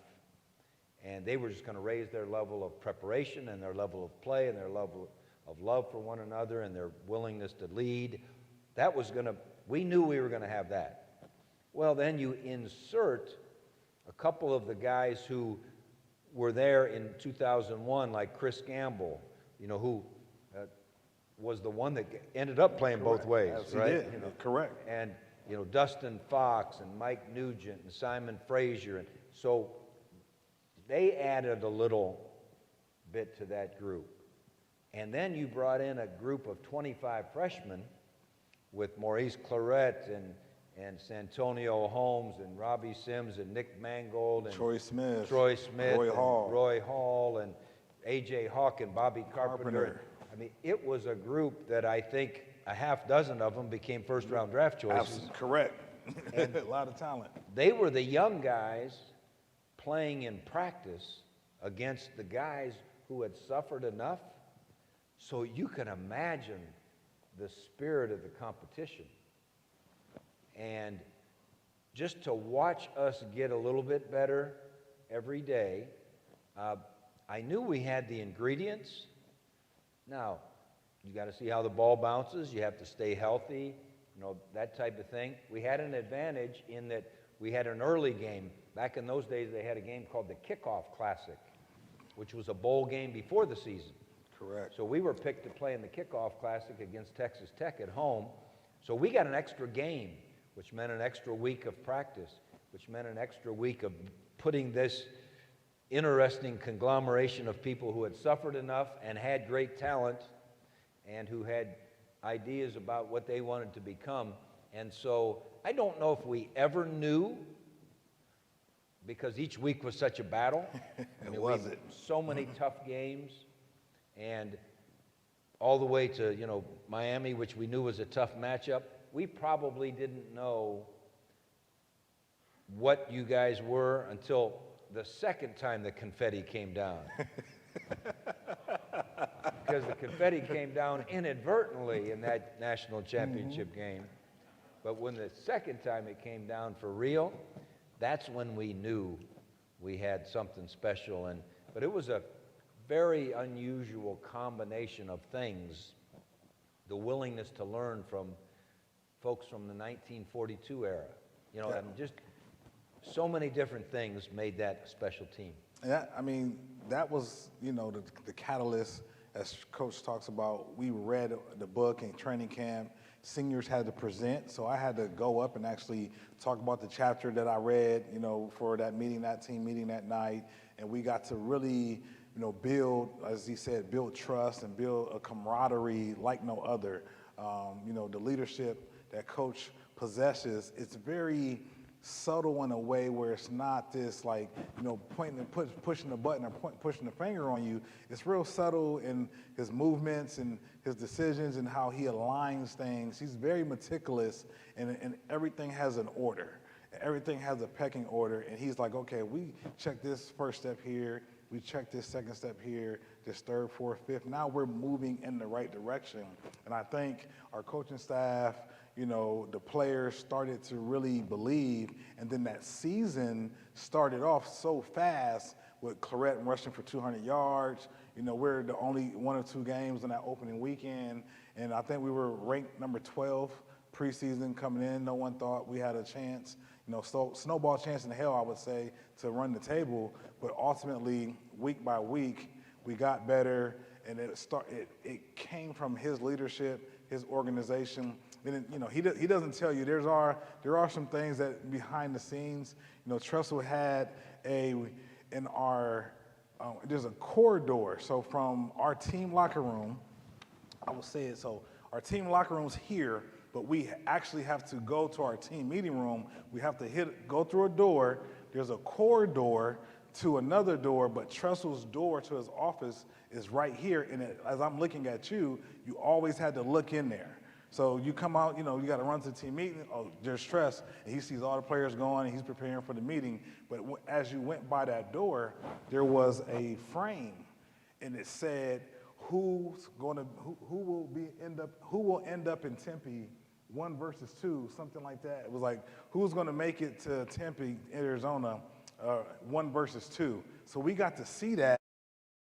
Speaker 3: And they were just going to raise their level of preparation and their level of play and their level of love for one another and their willingness to lead. That was going to, we knew we were going to have that. Well, then you insert a couple of the guys who were there in 2001, like Chris Gamble, who was the one that ended up playing both ways,
Speaker 2: As
Speaker 3: right?
Speaker 2: He did. Correct.
Speaker 3: And, Dustin Fox and Mike Nugent and Simon Frazier. And so they added a little bit to that group. And then you brought in a group of 25 freshmen with Maurice Claret and Santonio Holmes and Robbie Sims and Nick Mangold and
Speaker 2: Troy Smith,
Speaker 3: Roy Hall and A.J. Hawk and Bobby Carpenter. I mean, it was a group that I think a half dozen of them became first-round draft choices.
Speaker 2: Correct. A lot of talent.
Speaker 3: They were the young guys playing in practice against the guys who had suffered enough. So you can imagine the spirit of the competition. And just to watch us get a little bit better every day, I knew we had the ingredients. Now, you got to see how the ball bounces. You have to stay healthy, that type of thing. We had an advantage in that we had an early game. Back in those days, they had a game called the Kickoff Classic, which was a bowl game before the season.
Speaker 2: Correct.
Speaker 3: So we were picked to play in the Kickoff Classic against Texas Tech at home. So we got an extra game, which meant an extra week of practice, which meant an extra week of putting this interesting conglomeration of people who had suffered enough and had great talent and who had ideas about what they wanted to become. And so I don't know if we ever knew, because each week was such a battle. So many tough games, and all the way to, Miami, which we knew was a tough matchup. We probably didn't know what you guys were until the second time the confetti came down. Because the confetti came down inadvertently in that national championship game. But when the second time it came down for real, that's when we knew we had something special. But it was a very unusual combination of things. The willingness to learn from folks from the 1942 era. Just so many different things made that a special team.
Speaker 2: Yeah, I mean, that was, the catalyst, as Coach talks about. We read the book in training camp. Seniors had to present, so I had to go up and actually talk about the chapter that I read, for that meeting, that team meeting that night. And we got to really, build, as he said, build trust and build a camaraderie like no other. The leadership that Coach possesses, it's very subtle in a way where it's not this pointing and pushing the button or pushing the finger on you. It's real subtle in his movements and his decisions and how he aligns things. He's very meticulous, and everything has an order. Everything has a pecking order, and he's like, okay, we check this first step here, we check this second step here, this third, fourth, fifth. Now we're moving in the right direction. And I think our coaching staff, the players started to really believe, and then that season started off so fast with Clarett rushing for 200 yards. We're the only one or two games in that opening weekend, and I think we were ranked number 12 preseason coming in. No one thought we had a chance, snowball chance in hell, I would say, to run the table. But ultimately, week by week, we got better, and it came from his leadership, his organization. And he doesn't tell you. There are some things that behind the scenes. Tressel had there's a corridor. So from our team locker room, I will say it. So our team locker room's here, but we actually have to go to our team meeting room. We have to go through a door. There's a corridor to another door, but Tressel's door to his office is right here. And as I'm looking at you, you always had to look in there. So you come out, you got to run to the team meeting. Oh, there's Tress, and he sees all the players going, and he's preparing for the meeting. But as you went by that door, there was a frame, and it said, who will end up in Tempe, 1 versus 2, something like that. It was like, who's going to make it to Tempe, Arizona, 1 versus 2. So we got to see that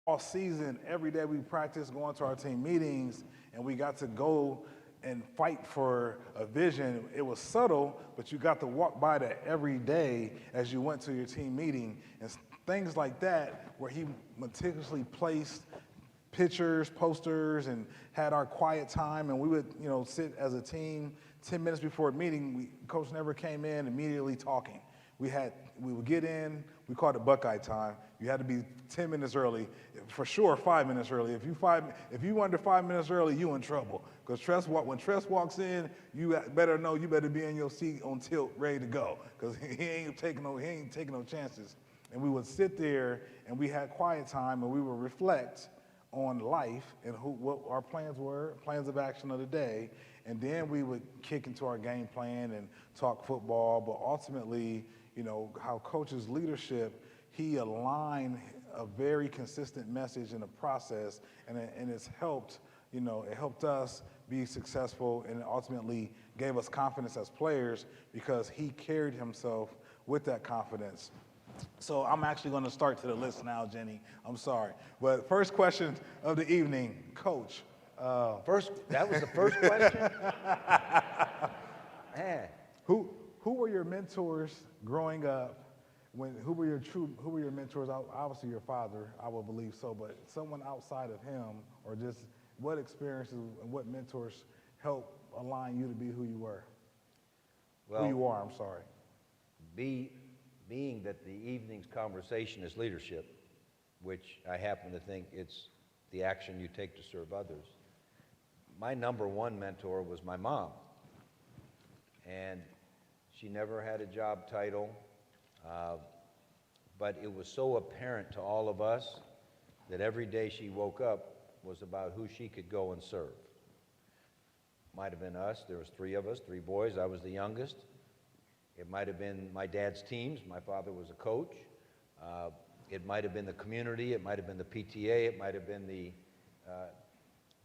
Speaker 2: all season. Every day we practiced going to our team meetings, and we got to go and fight for a vision. It was subtle, but you got to walk by that every day as you went to your team meeting. And things like that, where he meticulously placed pictures, posters, and had our quiet time, and we would, sit as a team 10 minutes before a meeting. Coach never came in immediately talking. We would get in, we called it Buckeye time. You had to be 10 minutes early, for sure 5 minutes early. If you under 5 minutes early, you in trouble. Because when Tress walks in, you better know you better be in your seat on tilt, ready to go. Because he ain't taking no chances. And we would sit there and we had quiet time and we would reflect on life and what our plans were, plans of action of the day. And then we would kick into our game plan and talk football. But ultimately, how coach's leadership, he aligned a very consistent message in the process, and it's helped, it helped us be successful, and it ultimately gave us confidence as players because he carried himself with that confidence. So I'm actually going to start to the list now, Jenny. I'm sorry. But first question of the evening, Coach.
Speaker 3: That was the first question? Man.
Speaker 2: Who were your mentors growing up? Who were your mentors? Obviously your father, I would believe so, but someone outside of him, or just what experiences and what mentors helped align you to be who you were?
Speaker 3: Well,
Speaker 2: who you are, I'm sorry.
Speaker 3: Being that the evening's conversation is leadership, which I happen to think it's the action you take to serve others, my number one mentor was my mom. And she never had a job title, but it was so apparent to all of us that every day she woke up was about who she could go and serve. Might have been us. There was three of us, three boys. I was the youngest. It might have been my dad's teams. My father was a coach. It might have been the community. It might have been the PTA. It might have been the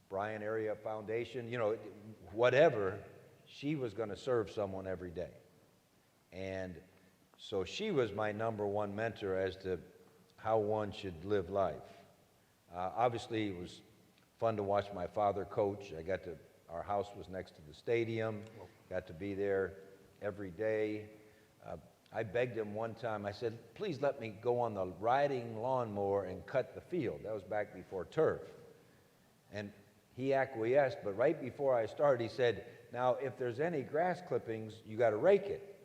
Speaker 3: Bryan Area Foundation. Whatever, she was going to serve someone every day. And so she was my number one mentor as to how one should live life. Obviously, it was fun to watch my father coach. Our house was next to the stadium, got to be there every day. I begged him one time, I said, please let me go on the riding lawnmower and cut the field. That was back before turf. And he acquiesced, but right before I started, he said, now, if there's any grass clippings, you got to rake it.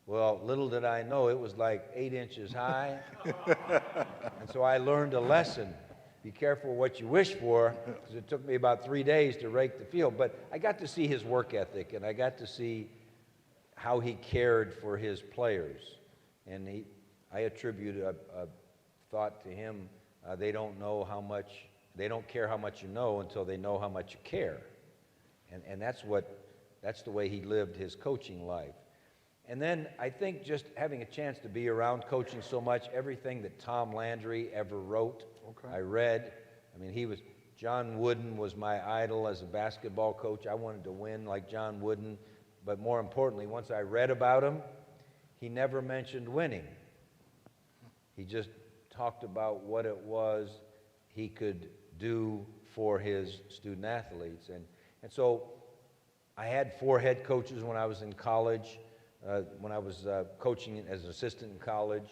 Speaker 3: Well, little did I know, it was like 8 inches high. And so I learned a lesson. Be careful what you wish for, because it took me about 3 days to rake the field. But I got to see his work ethic, and I got to see how he cared for his players. And I attribute a thought to him, they don't care how much you know until they know how much you care. And that's the way he lived his coaching life. And then I think just having a chance to be around coaching so much, everything that Tom Landry ever wrote, I read. I mean, John Wooden was my idol as a basketball coach. I wanted to win like John Wooden. But more importantly, once I read about him, he never mentioned winning. He just talked about what it was he could do for his student athletes. And so I had 4 head coaches when I was in college. When I was coaching as an assistant in college,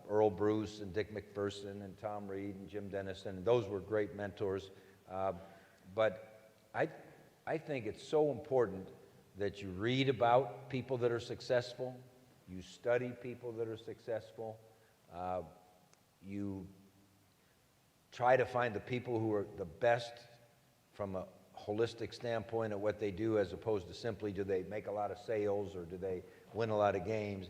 Speaker 3: Earl Bruce and Dick McPherson and Tom Reed and Jim Dennison, and those were great mentors. But I think it's so important that you read about people that are successful, you study people that are successful, you try to find the people who are the best from a holistic standpoint at what they do, as opposed to simply do they make a lot of sales or do they win a lot of games.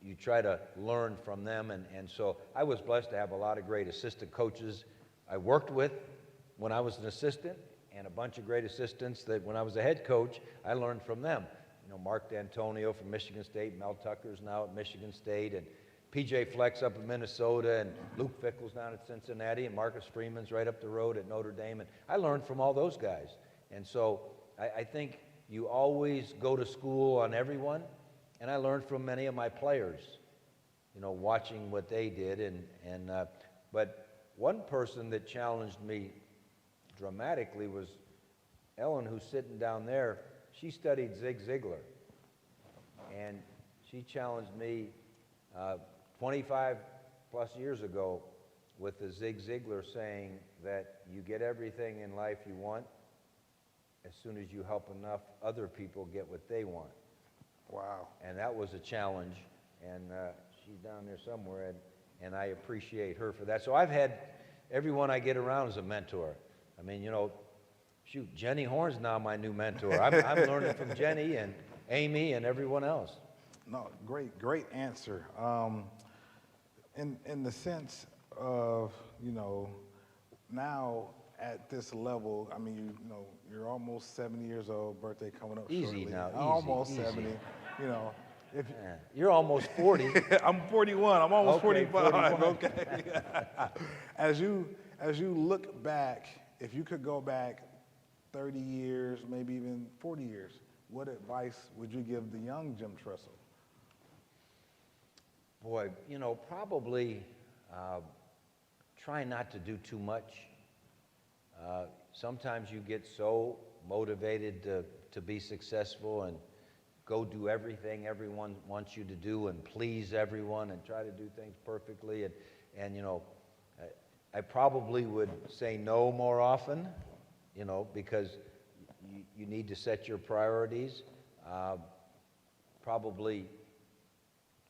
Speaker 3: You try to learn from them, and so I was blessed to have a lot of great assistant coaches I worked with when I was an assistant, and a bunch of great assistants that when I was a head coach, I learned from them. Mark D'Antonio from Michigan State, Mel Tucker's now at Michigan State, and PJ Flex up in Minnesota, and Luke Fickle's down at Cincinnati, and Marcus Freeman's right up the road at Notre Dame, and I learned from all those guys. And so I think you always go to school on everyone, and I learned from many of my players, watching what they did. But one person that challenged me dramatically was Ellen, who's sitting down there. She studied Zig Ziglar, and she challenged me 25 plus years ago with the Zig Ziglar saying that you get everything in life you want as soon as you help enough other people get what they want.
Speaker 2: Wow.
Speaker 3: And and that was a challenge, and she's down there somewhere, and I appreciate her for that. So I've had everyone I get around as a mentor. I mean, you know, shoot, Jenny Horn's now my new mentor. I'm learning from Jenny and Amy and everyone else.
Speaker 2: No, great answer. In the sense of, you know, now at this level, I mean, you know, you're almost 70 years old, birthday coming up
Speaker 3: Easy
Speaker 2: shortly.
Speaker 3: now, easy,
Speaker 2: almost
Speaker 3: easy.
Speaker 2: 70, you know. If
Speaker 3: Yeah, you're almost 40.
Speaker 2: I'm 41, I'm almost
Speaker 3: Okay,
Speaker 2: 45,
Speaker 3: 41.
Speaker 2: okay. As you look back, if you could go back 30 years, maybe even 40 years, what advice would you give the young Jim Tressel?
Speaker 3: Boy, you know, probably try not to do too much. Sometimes you get so motivated to be successful and go do everything everyone wants you to do and please everyone and try to do things perfectly. And you know, I probably would say no more often, you know, because you need to set your priorities. Probably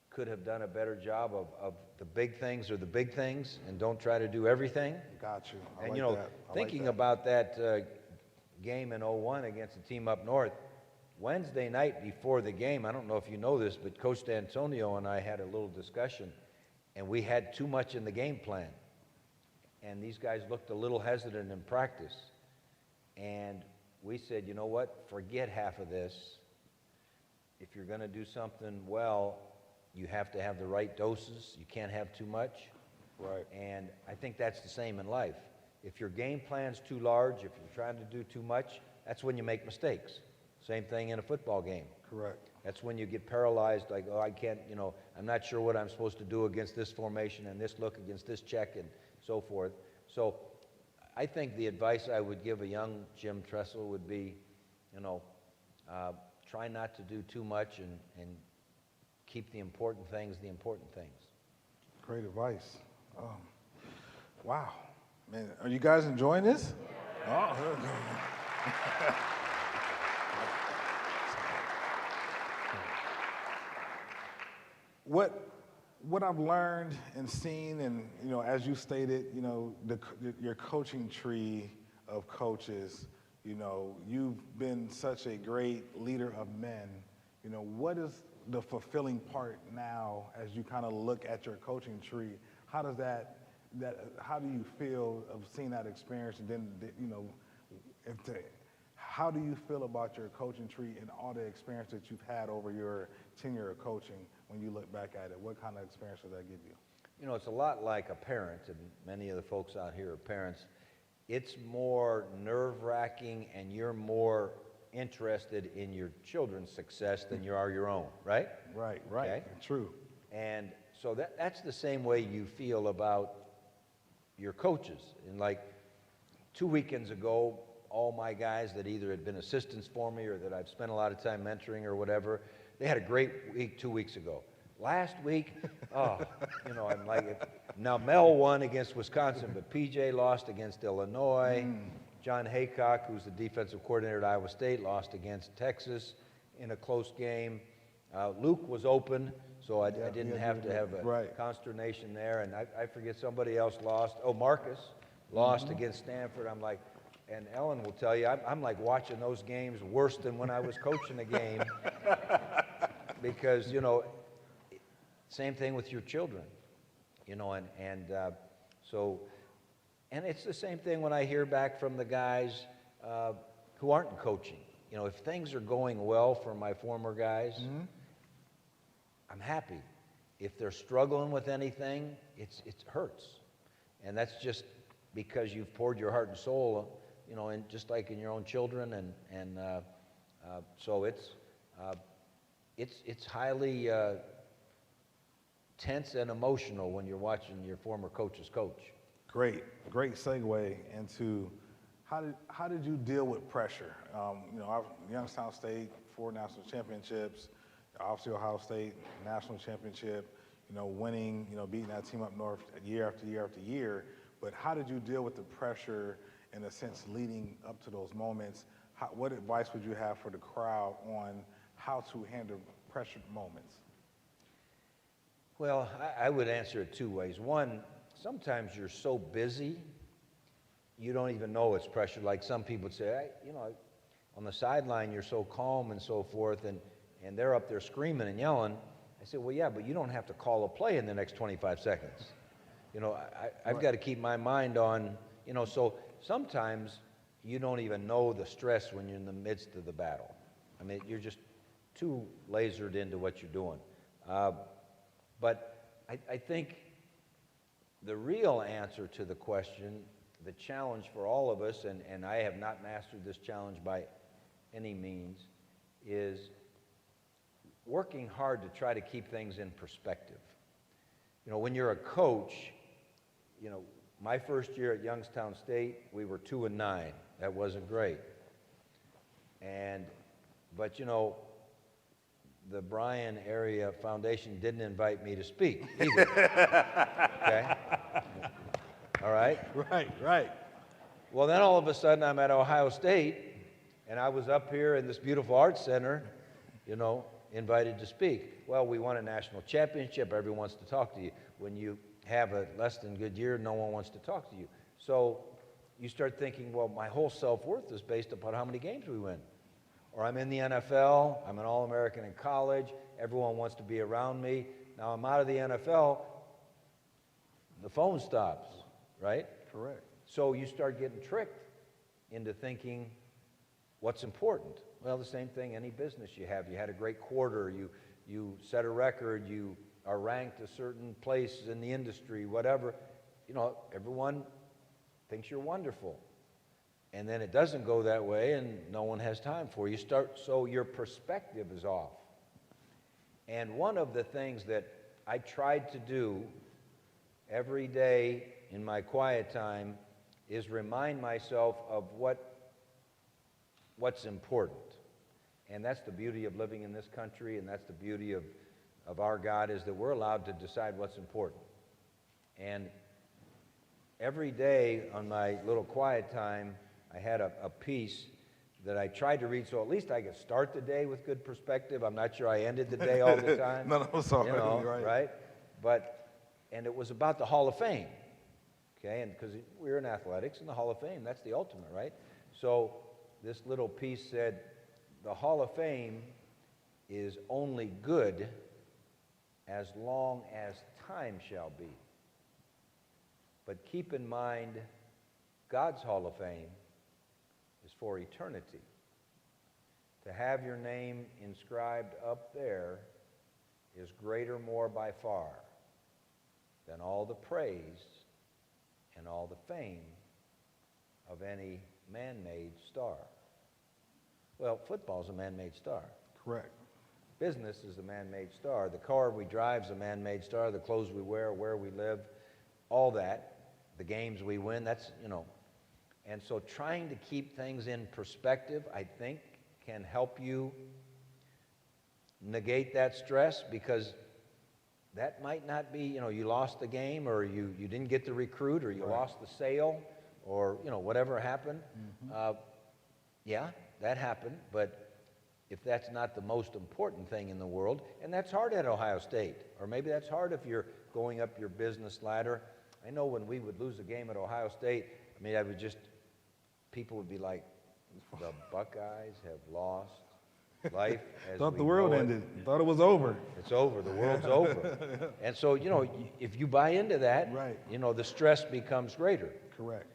Speaker 3: could have done a better job of the big things are the big things, and don't try to do everything.
Speaker 2: Got you. I
Speaker 3: And
Speaker 2: like
Speaker 3: you know,
Speaker 2: that. I
Speaker 3: thinking
Speaker 2: like that.
Speaker 3: about that game in '01 against the team up north, Wednesday night before the game, I don't know if you know this, but Coach D'Antonio and I had a little discussion, and we had too much in the game plan. And these guys looked a little hesitant in practice. And we said, you know what, forget half of this. If you're going to do something well, you have to have the right doses. You can't have too much.
Speaker 2: Right.
Speaker 3: And I think that's the same in life. If your game plan's too large, if you're trying to do too much, that's when you make mistakes. Same thing in a football game.
Speaker 2: Correct.
Speaker 3: That's when you get paralyzed, like, oh, I can't, you know, I'm not sure what I'm supposed to do against this formation and this look against this check and so forth. So I think the advice I would give a young Jim Tressel would be, you know, try not to do too much and keep the important things the important things.
Speaker 2: Great advice. Wow. Man, are you guys enjoying this? Yeah. Oh. What I've learned and seen, and you know, as you stated, you know, your coaching tree of coaches, you know, you've been such a great leader of men. You know, what is the fulfilling part now as you kind of look at your coaching tree? How does how do you feel of seeing that experience, and then, you know, how do you feel about your coaching tree and all the experience that you've had over your tenure of coaching? When you look back at it, what kind of experience does that give you?
Speaker 3: You know, it's a lot like a parent, and many of the folks out here are parents. It's more nerve-wracking, and you're more interested in your children's success than you are your own, right?
Speaker 2: Right,
Speaker 3: Okay?
Speaker 2: true.
Speaker 3: And so that's the same way you feel about your coaches. And like 2 weekends ago, all my guys that either had been assistants for me or that I've spent a lot of time mentoring or whatever, they had a great week 2 weeks ago. Last week, you know, I'm like, now Mel won against Wisconsin, but PJ lost against Illinois. John Haycock, who's the defensive coordinator at Iowa State, lost against Texas in a close game. Luke was open, so I didn't have to have a consternation there. And I forget, somebody else lost. Oh, Marcus lost against Stanford. I'm like, and Ellen will tell you, I'm like watching those games worse than when I was coaching a game. Because, you know, same thing with your children, you know, and it's the same thing when I hear back from the guys who aren't in coaching. You know, if things are going well for my former guys, I'm happy. If they're struggling with anything, it hurts. And that's just because you've poured your heart and soul, you know, and just like in your own children, so it's highly tense and emotional when you're watching your former coach's coach.
Speaker 2: Great segue into how did you deal with pressure? You know, Youngstown State, 4 national championships, obviously Ohio State national championship. You know, winning, you know, beating that team up north year after year after year. But how did you deal with the pressure, in a sense, leading up to those moments? What advice would you have for the crowd on how to handle pressured moments?
Speaker 3: Well, I would answer it two ways. One, sometimes you're so busy, you don't even know it's pressure. Like some people would say, on the sideline, you're so calm and so forth, and they're up there screaming and yelling. I said, well, yeah, but you don't have to call a play in the next 25 seconds. I've got to keep my mind on, so sometimes you don't even know the stress when you're in the midst of the battle. I mean, you're just too lasered into what you're doing. But I think the real answer to the question, the challenge for all of us, and I have not mastered this challenge by any means, is working hard to try to keep things in perspective. When you're a coach, my first year at Youngstown State, we were 2-9. That wasn't great. But the Bryan Area Foundation didn't invite me to speak either. Okay? All right?
Speaker 2: Right.
Speaker 3: Well, then all of a sudden I'm at Ohio State, and I was up here in this beautiful arts center, invited to speak. Well, we won a national championship. Everyone wants to talk to you. When you have a less than good year, no one wants to talk to you. So you start thinking, well, my whole self-worth is based upon how many games we win. Or I'm in the NFL, I'm an All-American in college, everyone wants to be around me. Now I'm out of the NFL, the phone stops, right?
Speaker 2: Correct.
Speaker 3: So you start getting tricked into thinking what's important. Well, the same thing, any business you have. You had a great quarter, you set a record, you are ranked a certain place in the industry, whatever. Everyone thinks you're wonderful. And then it doesn't go that way, and no one has time for you. So your perspective is off. And one of the things that I tried to do every day in my quiet time is remind myself of what's important. And that's the beauty of living in this country, and that's the beauty of our God, is that we're allowed to decide what's important. And every day on my little quiet time, I had a piece that I tried to read, so at least I could start the day with good perspective. I'm not sure I ended the day all the time.
Speaker 2: No, sorry,
Speaker 3: right? And it was about the Hall of Fame, okay? And because we're in athletics, and the Hall of Fame, that's the ultimate, right? So this little piece said, the Hall of Fame is only good as long as time shall be. But keep in mind, God's Hall of Fame is for eternity. To have your name inscribed up there is greater more by far than all the praise and all the fame of any man-made star. Well, football's a man-made star.
Speaker 2: Correct.
Speaker 3: Business is a man-made star. The car we drive is a man-made star. The clothes we wear, where we live, all that. The games we win, that's, And so trying to keep things in perspective, I think, can help you negate that stress, because that might not be, you lost the game, or you didn't get the recruit, or you lost the sale, or, whatever happened. Mm-hmm. Yeah, that happened, but if that's not the most important thing in the world, and that's hard at Ohio State, or maybe that's hard if you're going up your business ladder. I know when we would lose a game at Ohio State, people would be like, the Buckeyes have lost life as
Speaker 2: Thought
Speaker 3: we
Speaker 2: the world
Speaker 3: know it.
Speaker 2: ended. Thought it was over.
Speaker 3: It's over. The world's over. And so, if you buy into that,
Speaker 2: Right.
Speaker 3: The stress becomes greater.
Speaker 2: Correct.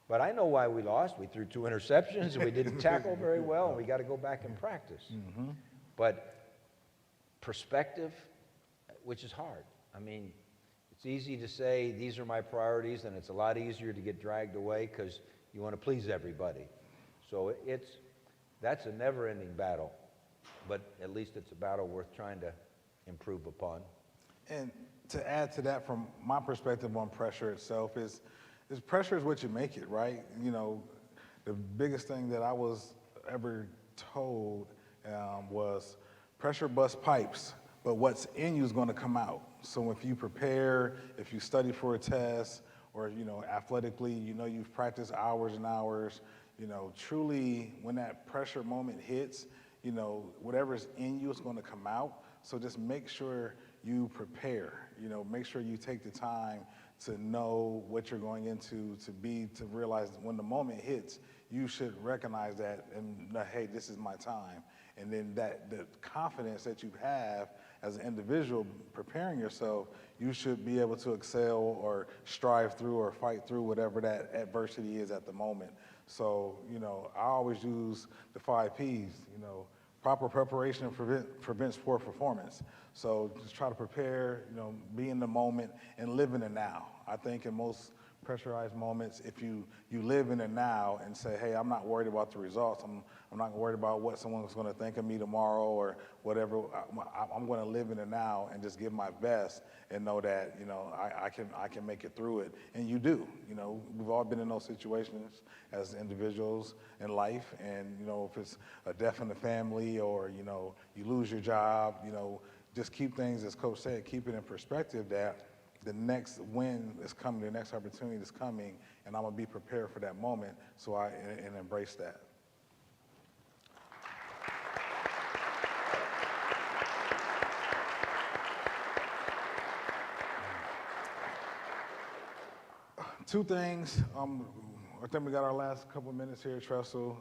Speaker 3: But I know why we lost. We threw 2 interceptions, and we didn't tackle very well, and we got to go back and practice. Mm-hmm. But perspective, which is hard. It's easy to say, these are my priorities, and it's a lot easier to get dragged away because you want to please everybody. So that's a never-ending battle, but at least it's a battle worth trying to improve upon.
Speaker 2: And to add to that, from my perspective on pressure itself, is pressure is what you make it, right? The biggest thing that I was ever told was pressure busts pipes, but what's in you is going to come out. So if you prepare, if you study for a test, or athletically, you've practiced hours and hours, truly when that pressure moment hits, whatever's in you is going to come out. So just make sure you prepare, make sure you take the time to know what you're going into, to realize when the moment hits, you should recognize that and hey, this is my time. And then the confidence that you have as an individual preparing yourself, you should be able to excel or strive through or fight through whatever that adversity is at the moment. So, I always use the 5 Ps, proper preparation prevents poor performance. So just try to prepare, be in the moment and live in the now. I think in most pressurized moments, if you live in the now and say, hey, I'm not worried about the results, I'm not worried about what someone's going to think of me tomorrow or whatever, I'm going to live in the now and just give my best and know that, I can make it through it. And you do, we've all been in those situations as individuals in life, and, if it's a death in the family or, you lose your job, just keep things, as Coach said, keep it in perspective that the next win is coming, the next opportunity is coming, and I'm gonna be prepared for that moment, so and embrace that. Two things. I think we got our last couple of minutes here, Tressel.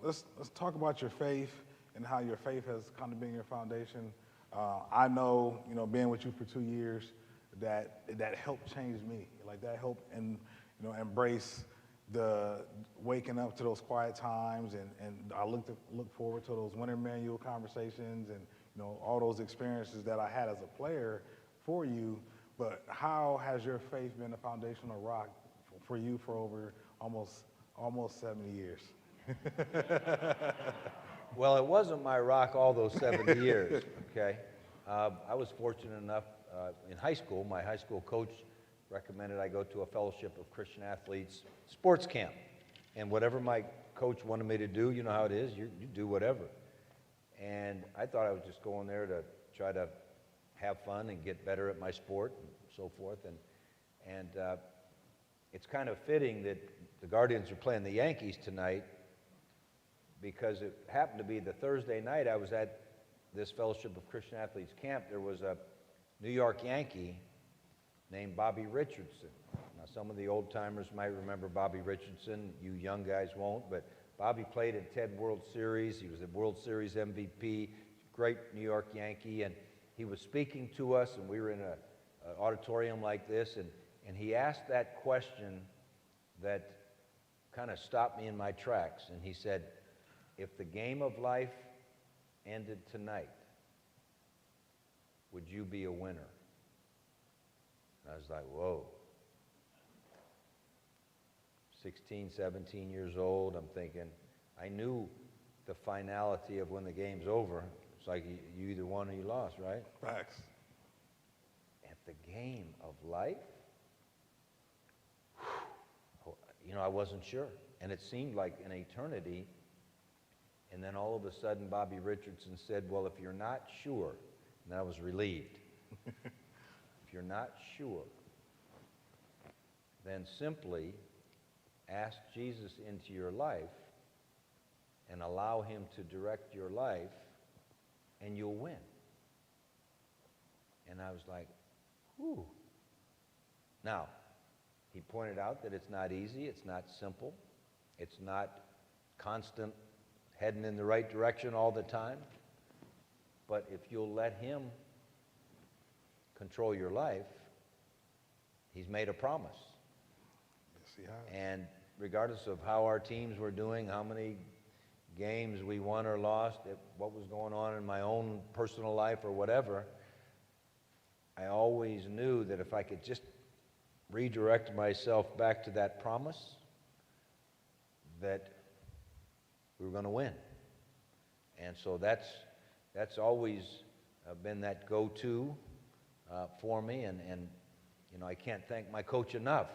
Speaker 2: Let's talk about your faith and how your faith has kind of been your foundation. I know, being with you for 2 years, that helped change me. Like that helped embrace the waking up to those quiet times, and I look forward to those winter manual conversations and all those experiences that I had as a player for you. But how has your faith been a foundational rock for you for over almost 70 years?
Speaker 3: Well, it wasn't my rock all those 70 years, okay? I was fortunate enough in high school, my high school coach recommended I go to a Fellowship of Christian Athletes sports camp. And whatever my coach wanted me to do, you know how it is, you do whatever. And I thought I was just going there to try to have fun and get better at my sport and so forth. And it's kind of fitting that the Guardians are playing the Yankees tonight, because it happened to be the Thursday night I was at this Fellowship of Christian Athletes camp. There was a New York Yankee named Bobby Richardson. Now, some of the old-timers might remember Bobby Richardson. You young guys won't, but Bobby played at Ted World Series. He was a World Series MVP, great New York Yankee, and he was speaking to us, and we were in an auditorium like this, and he asked that question that kind of stopped me in my tracks, and he said, if the game of life ended tonight, would you be a winner? And I was like, whoa. 16, 17 years old, I'm thinking, I knew the finality of when the game's over. It's like you either won or you lost, right?
Speaker 2: Facts.
Speaker 3: At the game of life, I wasn't sure. And it seemed like an eternity. And then all of a sudden, Bobby Richardson said, well, if you're not sure, and I was relieved. If you're not sure, then simply ask Jesus into your life and allow him to direct your life, and you'll win. And I was like, whew. Now, he pointed out that it's not easy, it's not simple, it's not constant heading in the right direction all the time. But if you'll let him control your life, he's made a promise.
Speaker 2: Yes, he has.
Speaker 3: And regardless of how our teams were doing, how many games we won or lost, what was going on in my own personal life or whatever, I always knew that if I could just redirect myself back to that promise, that we were going to win. And so that's always been that go-to for me, and I can't thank my coach enough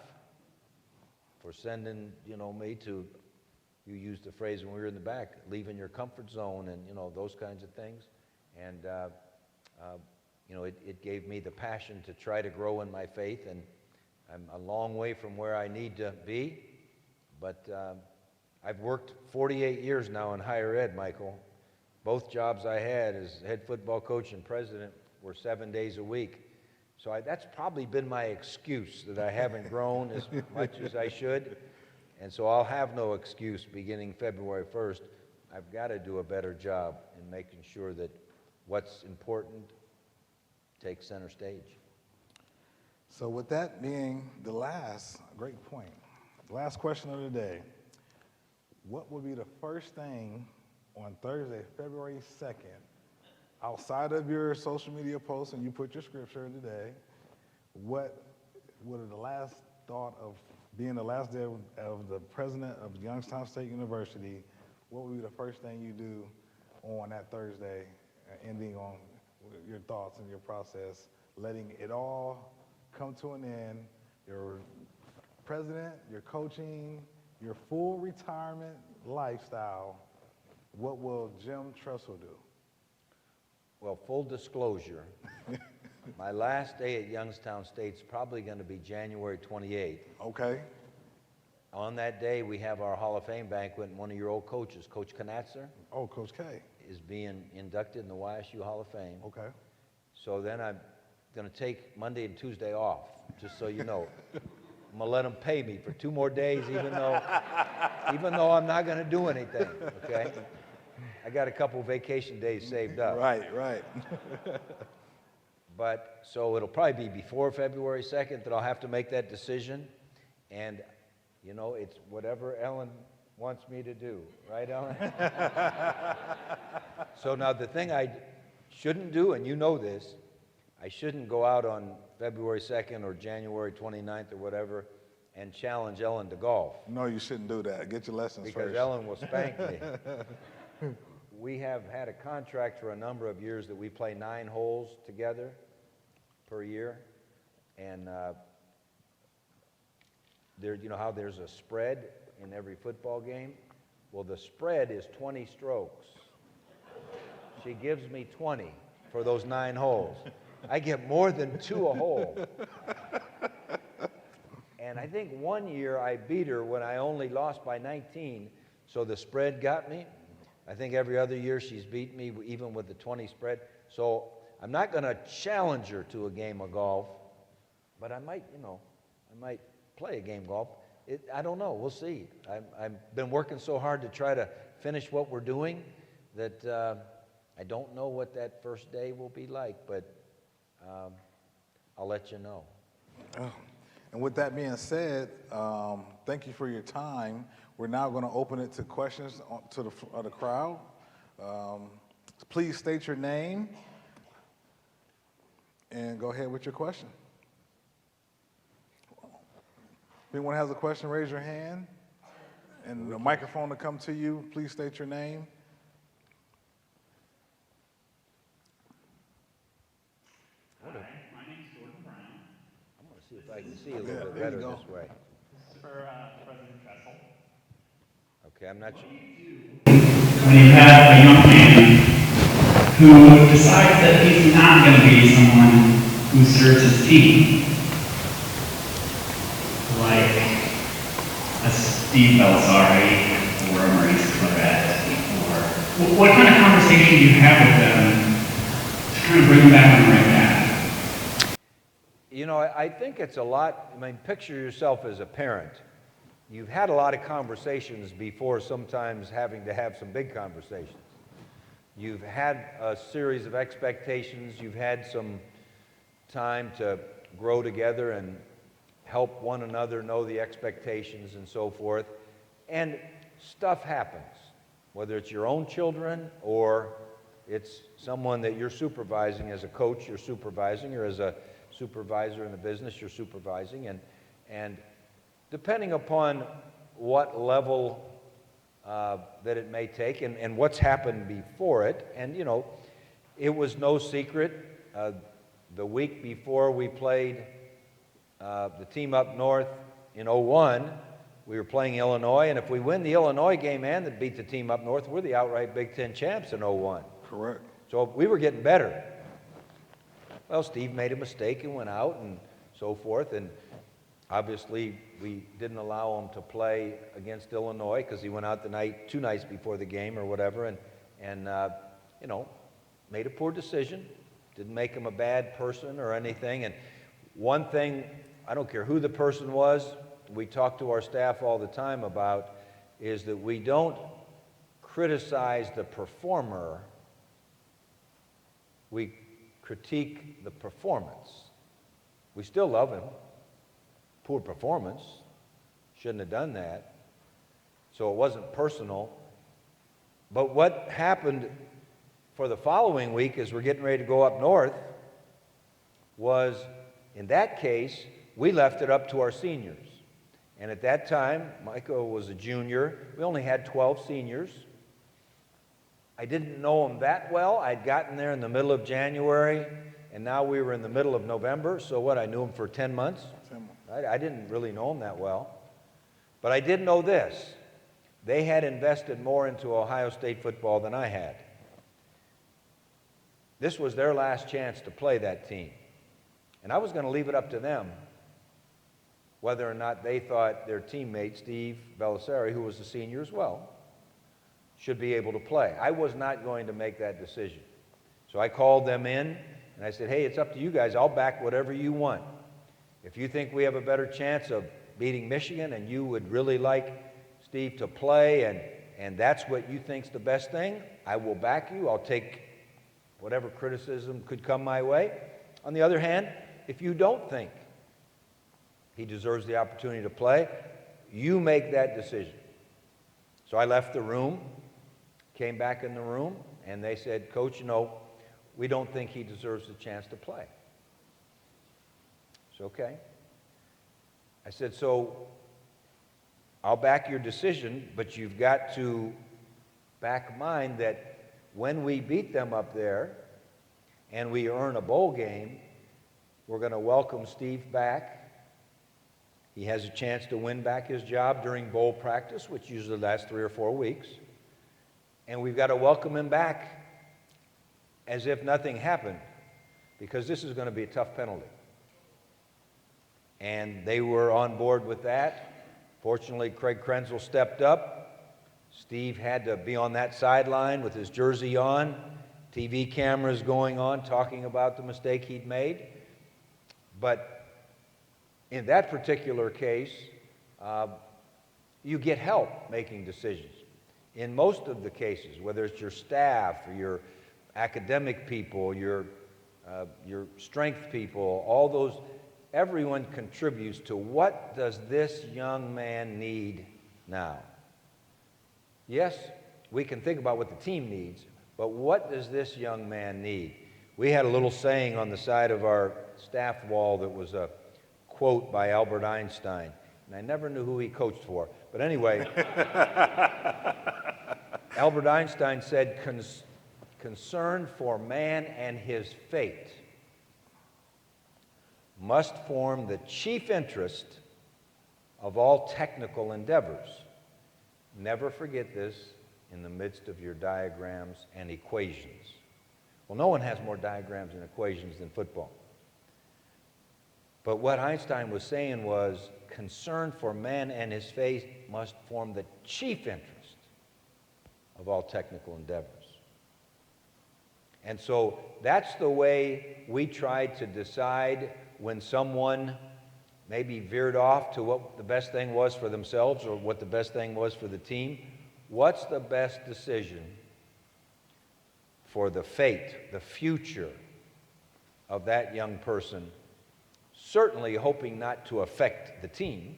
Speaker 3: for sending me to, you used the phrase when we were in the back, leaving your comfort zone and those kinds of things, and it gave me the passion to try to grow in my faith, and I'm a long way from where I need to be, but I've worked 48 years now in higher ed, Michael, both jobs I had as head football coach and president were 7 days a week. So that's probably been my excuse, that I haven't grown as much as I should. And so I'll have no excuse beginning February 1st. I've got to do a better job in making sure that what's important takes center stage.
Speaker 2: So with that being the last, great point, last question of the day, what would be the first thing on Thursday, February 2nd, outside of your social media posts and you put your scripture in today, what would the last thought of being the last day of the president of Youngstown State University, what would be the first thing you do on that Thursday, ending on your thoughts and your process, letting it all come to an end, your president, your coaching, your full retirement lifestyle, what will Jim Tressel do?
Speaker 3: Well, full disclosure, my last day at Youngstown State's probably going to be January 28th.
Speaker 2: Okay.
Speaker 3: On that day, we have our Hall of Fame banquet, and one of your old coaches, Coach Knatzer,
Speaker 2: Oh, Coach K.
Speaker 3: is being inducted in the YSU Hall of Fame.
Speaker 2: Okay.
Speaker 3: So then I'm going to take Monday and Tuesday off, just so you know. I'm going to let them pay me for 2 more days, even though I'm not going to do anything, okay? I got a couple vacation days saved up.
Speaker 2: Right.
Speaker 3: But, so it'll probably be before February 2nd that I'll have to make that decision. And, you know, it's whatever Ellen wants me to do. Right, Ellen? So now the thing I shouldn't do, and you know this, I shouldn't go out on February 2nd or January 29th or whatever and challenge Ellen to golf.
Speaker 2: No, you shouldn't do that. Get your lessons
Speaker 3: Because
Speaker 2: first.
Speaker 3: Ellen will spank me. We have had a contract for a number of years that we play 9 holes together per year. And you know how there's a spread in every football game? Well, the spread is 20 strokes. She gives me 20 for those 9 holes. I get more than 2 a hole. And I think one year I beat her when I only lost by 19, so the spread got me. I think every other year she's beat me, even with the 20 spread. So I'm not going to challenge her to a game of golf, but I might play a game of golf. I don't know. We'll see. I've been working so hard to try to finish what we're doing that I don't know what that first day will be like, but I'll let you know.
Speaker 2: Oh. And with that being said, thank you for your time. We're now going to open it to questions to the crowd. Please state your name and go ahead with your question. If anyone has a question, raise your hand. And the microphone to come to you, please state your name.
Speaker 3: See if I can see a little bit better this way.
Speaker 4: For President Tressel.
Speaker 3: Okay, I'm not sure.
Speaker 4: When you have a young man who decides that he's not going to be someone who serves his team, like a Steve Belsari or a Maurice Claret, or what kind of conversation do you have with them to kind of bring them back on the right path?
Speaker 3: You know, I think it's a lot. I mean, picture yourself as a parent. You've had a lot of conversations before sometimes having to have some big conversations. You've had a series of expectations. You've had some time to grow together and help one another know the expectations and so forth. And stuff happens, whether it's your own children or it's someone that you're supervising as a coach, you're supervising, or as a supervisor in the business you're supervising, and depending upon what level that it may take and what's happened before it, and you know, it was no secret the week before we played the team up north in 01, we were playing Illinois, and if we win the Illinois game and beat the team up north, we're the outright Big Ten champs in 01.
Speaker 2: Correct.
Speaker 3: So we were getting better. Well, Steve made a mistake and went out and so forth, and obviously we didn't allow him to play against Illinois because he went out 2 nights before the game or whatever, and made a poor decision, didn't make him a bad person or anything. And one thing, I don't care who the person was, we talk to our staff all the time about, is that we don't criticize the performer, we critique the performance. We still love him. Poor performance. Shouldn't have done that. So it wasn't personal. But what happened for the following week as we're getting ready to go up north was, in that case, we left it up to our seniors. And at that time, Michael was a junior. We only had 12 seniors. I didn't know him that well. I'd gotten there in the middle of January, and now we were in the middle of November. So what, I knew him for 10 months?
Speaker 2: 10 months.
Speaker 3: I didn't really know him that well. But I did know this. They had invested more into Ohio State football than I had. This was their last chance to play that team. And I was going to leave it up to them whether or not they thought their teammate, Steve Bellisari, who was a senior as well, should be able to play. I was not going to make that decision. So I called them in, and I said, hey, it's up to you guys. I'll back whatever you want. If you think we have a better chance of beating Michigan and you would really like Steve to play and that's what you think's the best thing, I will back you. I'll take whatever criticism could come my way. On the other hand, if you don't think he deserves the opportunity to play, you make that decision. So I left the room, came back in the room, and they said, Coach, we don't think he deserves the chance to play. It's okay. I said, so I'll back your decision, but you've got to back mine that when we beat them up there and we earn a bowl game, we're going to welcome Steve back. He has a chance to win back his job during bowl practice, which usually lasts 3 or 4 weeks. And we've got to welcome him back as if nothing happened, because this is going to be a tough penalty. And they were on board with that. Fortunately, Craig Krenzel stepped up. Steve had to be on that sideline with his jersey on, TV cameras going on, talking about the mistake he'd made. But in that particular case, you get help making decisions. In most of the cases, whether it's your staff or your academic people, your strength people, all those, everyone contributes to what does this young man need now. Yes, we can think about what the team needs, but what does this young man need? We had a little saying on the side of our staff wall that was a quote by Albert Einstein, and I never knew who he coached for. But anyway, Albert Einstein said, concern for man and his fate must form the chief interest of all technical endeavors. Never forget this in the midst of your diagrams and equations. Well, no one has more diagrams and equations than football. But what Einstein was saying was, concern for man and his fate must form the chief interest of all technical endeavors. And so that's the way we tried to decide when someone maybe veered off to what the best thing was for themselves or what the best thing was for the team. What's the best decision for the fate, the future of that young person? Certainly hoping not to affect the team,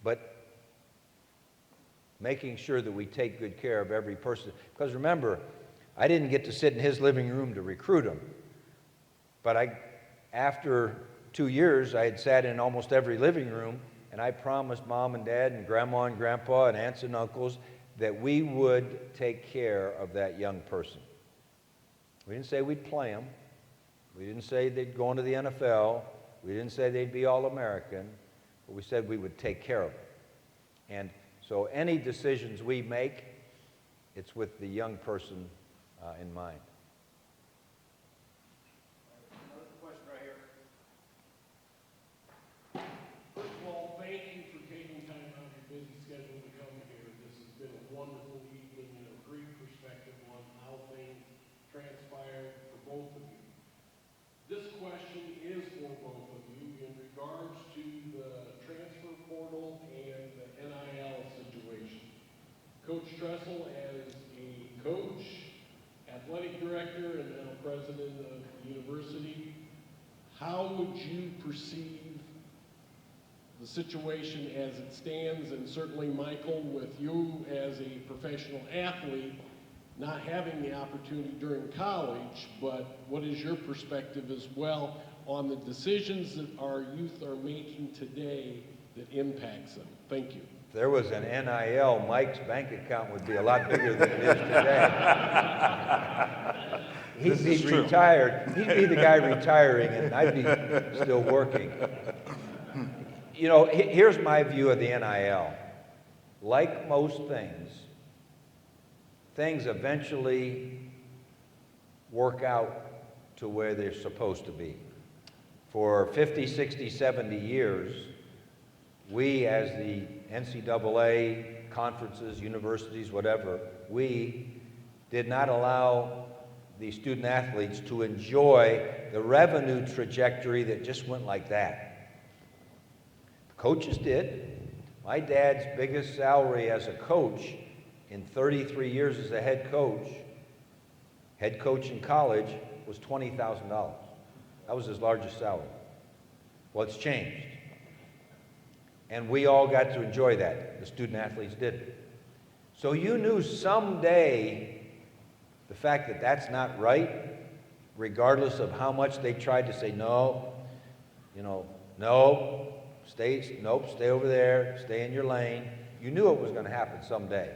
Speaker 3: but making sure that we take good care of every person. Because remember, I didn't get to sit in his living room to recruit him, but after 2 years, I had sat in almost every living room, and I promised Mom and Dad and Grandma and Grandpa and aunts and uncles that we would take care of that young person. We didn't say we'd play them. We didn't say they'd go into the NFL. We didn't say they'd be All-American. But we said we would take care of them. And so any decisions we make, it's with the young person in mind.
Speaker 5: Another question right here. First of all, thank you for taking time out of your busy schedule to come here. This has been a wonderful evening and a great perspective on how both of you in regards to the transfer portal and the NIL situation. Coach Tressel, as a coach, athletic director, and now president of the university, how would you perceive the situation as it stands, and certainly Michael, with you as a professional athlete, not having the opportunity during college, but what is your perspective as well on the decisions that our youth are making today that impacts them? Thank you.
Speaker 3: If there was an NIL, Mike's bank account would be a lot bigger than it is today. He'd be retired. He'd be the guy retiring, and I'd be still working. You know, here's my view of the NIL. Like most things, things eventually work out to where they're supposed to be. For 50, 60, 70 years, we as the NCAA, conferences, universities, whatever, we did not allow the student athletes to enjoy the revenue trajectory that just went like that. The coaches did. My dad's biggest salary as a coach in 33 years as a head coach in college, was $20,000. That was his largest salary. Well, it's changed. And we all got to enjoy that. The student athletes didn't. So you knew someday the fact that that's not right, regardless of how much they tried to say no, no, stay over there, stay in your lane. You knew it was going to happen someday.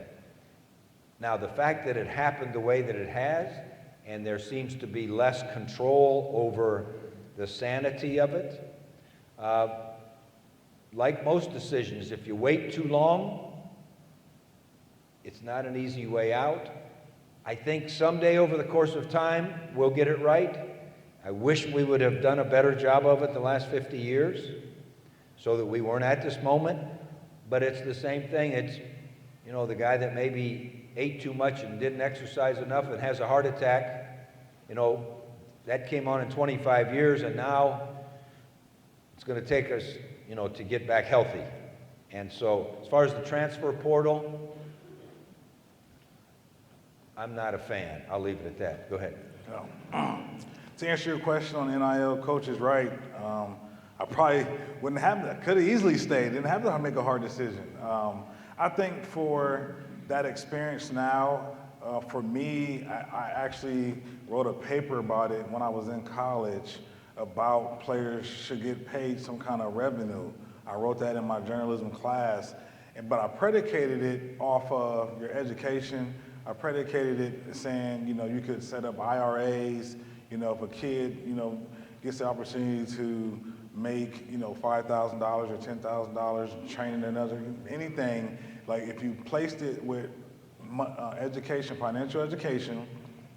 Speaker 3: Now, the fact that it happened the way that it has, and there seems to be less control over the sanity of it, like most decisions, if you wait too long, it's not an easy way out. I think someday over the course of time, we'll get it right. I wish we would have done a better job of it the last 50 years so that we weren't at this moment. But it's the same thing. It's, the guy that maybe ate too much and didn't exercise enough and has a heart attack, that came on in 25 years, and now it's going to take us, to get back healthy. And so as far as the transfer portal, I'm not a fan. I'll leave it at that. Go ahead.
Speaker 2: To answer your question on NIL, Coach is right. I probably wouldn't have that. Could have easily stayed. Didn't have to make a hard decision. I think for that experience now, for me, I actually wrote a paper about it when I was in college about players should get paid some kind of revenue. I wrote that in my journalism class, but I predicated it off of your education. I predicated it saying, you could set up IRAs, if a kid, gets the opportunity to make, $5,000 or $10,000 training another, anything, like if you placed it with education, financial education,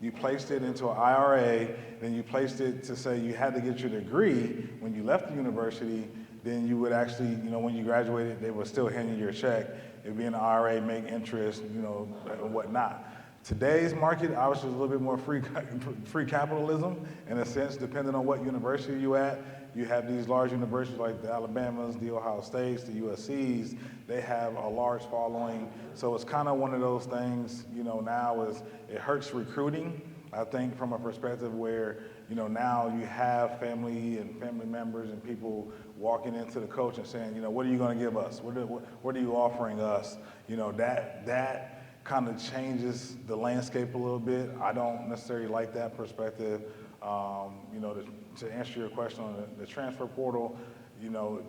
Speaker 2: you placed it into an IRA, then you placed it to say you had to get your degree when you left the university, then you would actually, when you graduated, they would still hand you your check. It'd be an IRA, make interest, and whatnot. Today's market, obviously, is a little bit more free capitalism in a sense, depending on what university you're at. You have these large universities like the Alabamas, the Ohio States, the USCs. They have a large following. So it's kind of one of those things, now is it hurts recruiting. I think from a perspective where, now you have family and family members and people walking into the coach and saying, what are you going to give us? What are you offering us? That kind of changes the landscape a little bit. I don't necessarily like that perspective. To answer your question on the transfer portal,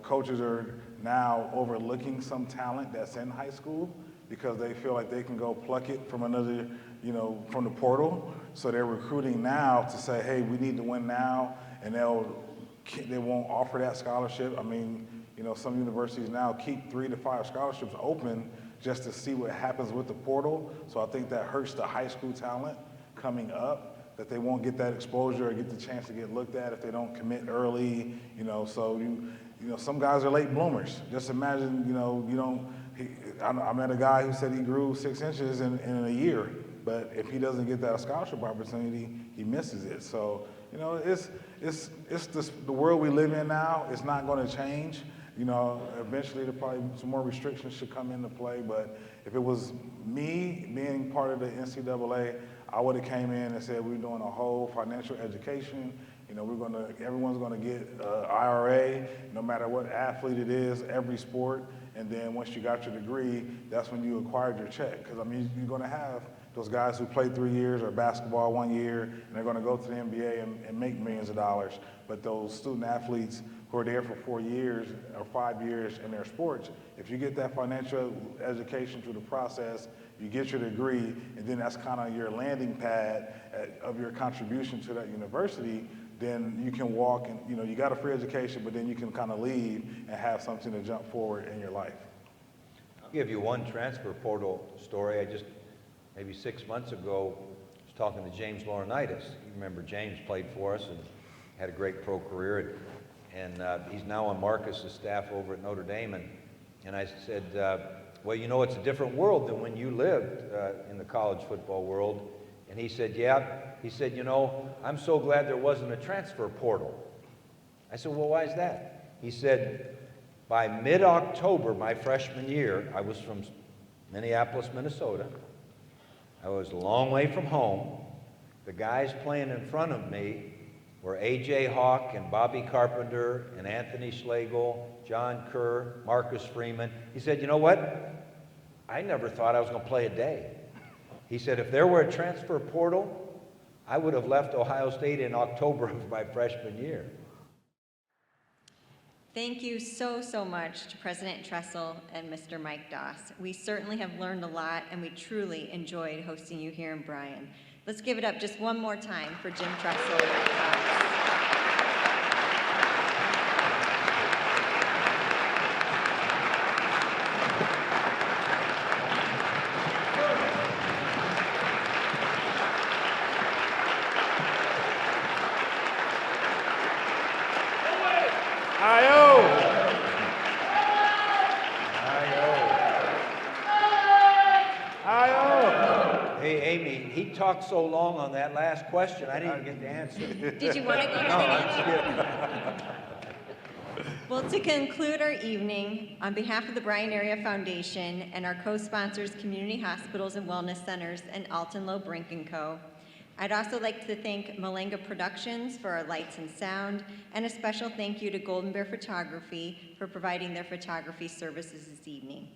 Speaker 2: coaches are now overlooking some talent that's in high school because they feel like they can go pluck it from another, from the portal. So they're recruiting now to say, hey, we need to win now, and they won't offer that scholarship. I mean, some universities now keep 3 to 5 scholarships open just to see what happens with the portal. So I think that hurts the high school talent coming up, that they won't get that exposure or get the chance to get looked at if they don't commit early, so some guys are late bloomers. Just imagine, I met a guy who said he grew 6 inches in a year, but if he doesn't get that scholarship opportunity, he misses it. So, You know, the world we live in now. It's not going to change. You know, eventually probably some more restrictions should come into play, but if it was me being part of the NCAA, I would have came in and said we're doing a whole financial education. You know, everyone's gonna get IRA, no matter what athlete it is, every sport, and then once you got your degree, that's when you acquired your check. Because I mean, you're gonna have those guys who played 3 years or basketball 1 year, and they're gonna go to the NBA and make millions of dollars. But those student athletes who are there for 4 years or 5 years in their sports, if you get that financial education through the process, you get your degree, and then that's kind of your landing pad of your contribution to that university, then you can walk and, you know, you got a free education, but then you can kind of leave and have something to jump forward in your life.
Speaker 3: I'll give you one transfer portal story. Maybe 6 months ago, was talking to James Laurinaitis. You remember James played for us and had a great pro career, and he's now on Marcus's staff over at Notre Dame. And I said, well, you know, it's a different world than when you lived in the college football world. And he said, yeah. He said, you know, I'm so glad there wasn't a transfer portal. I said, well, why is that? He said, by mid-October, my freshman year, I was from Minneapolis, Minnesota. I was a long way from home. The guys playing in front of me were A.J. Hawk and Bobby Carpenter and Anthony Schlegel, John Kerr, Marcus Freeman. He said, you know what? I never thought I was going to play a day. He said, if there were a transfer portal, I would have left Ohio State in October of my freshman year.
Speaker 1: Thank you so, so much to President Tressel and Mr. Mike Doss. We certainly have learned a lot, and we truly enjoyed hosting you here in Bryan. Let's give it up just one more time for Jim Tressel and Mike Doss.
Speaker 3: He talked so long on that last question, I didn't get the answer.
Speaker 1: Did you want to go ahead and answer? Well, to conclude our evening, on behalf of the Bryan Area Foundation and our co-sponsors, Community Hospitals and Wellness Centers and Alton Low Brink & Co., I'd also like to thank Malenga Productions for our lights and sound, and a special thank you to Golden Bear Photography for providing their photography services this evening.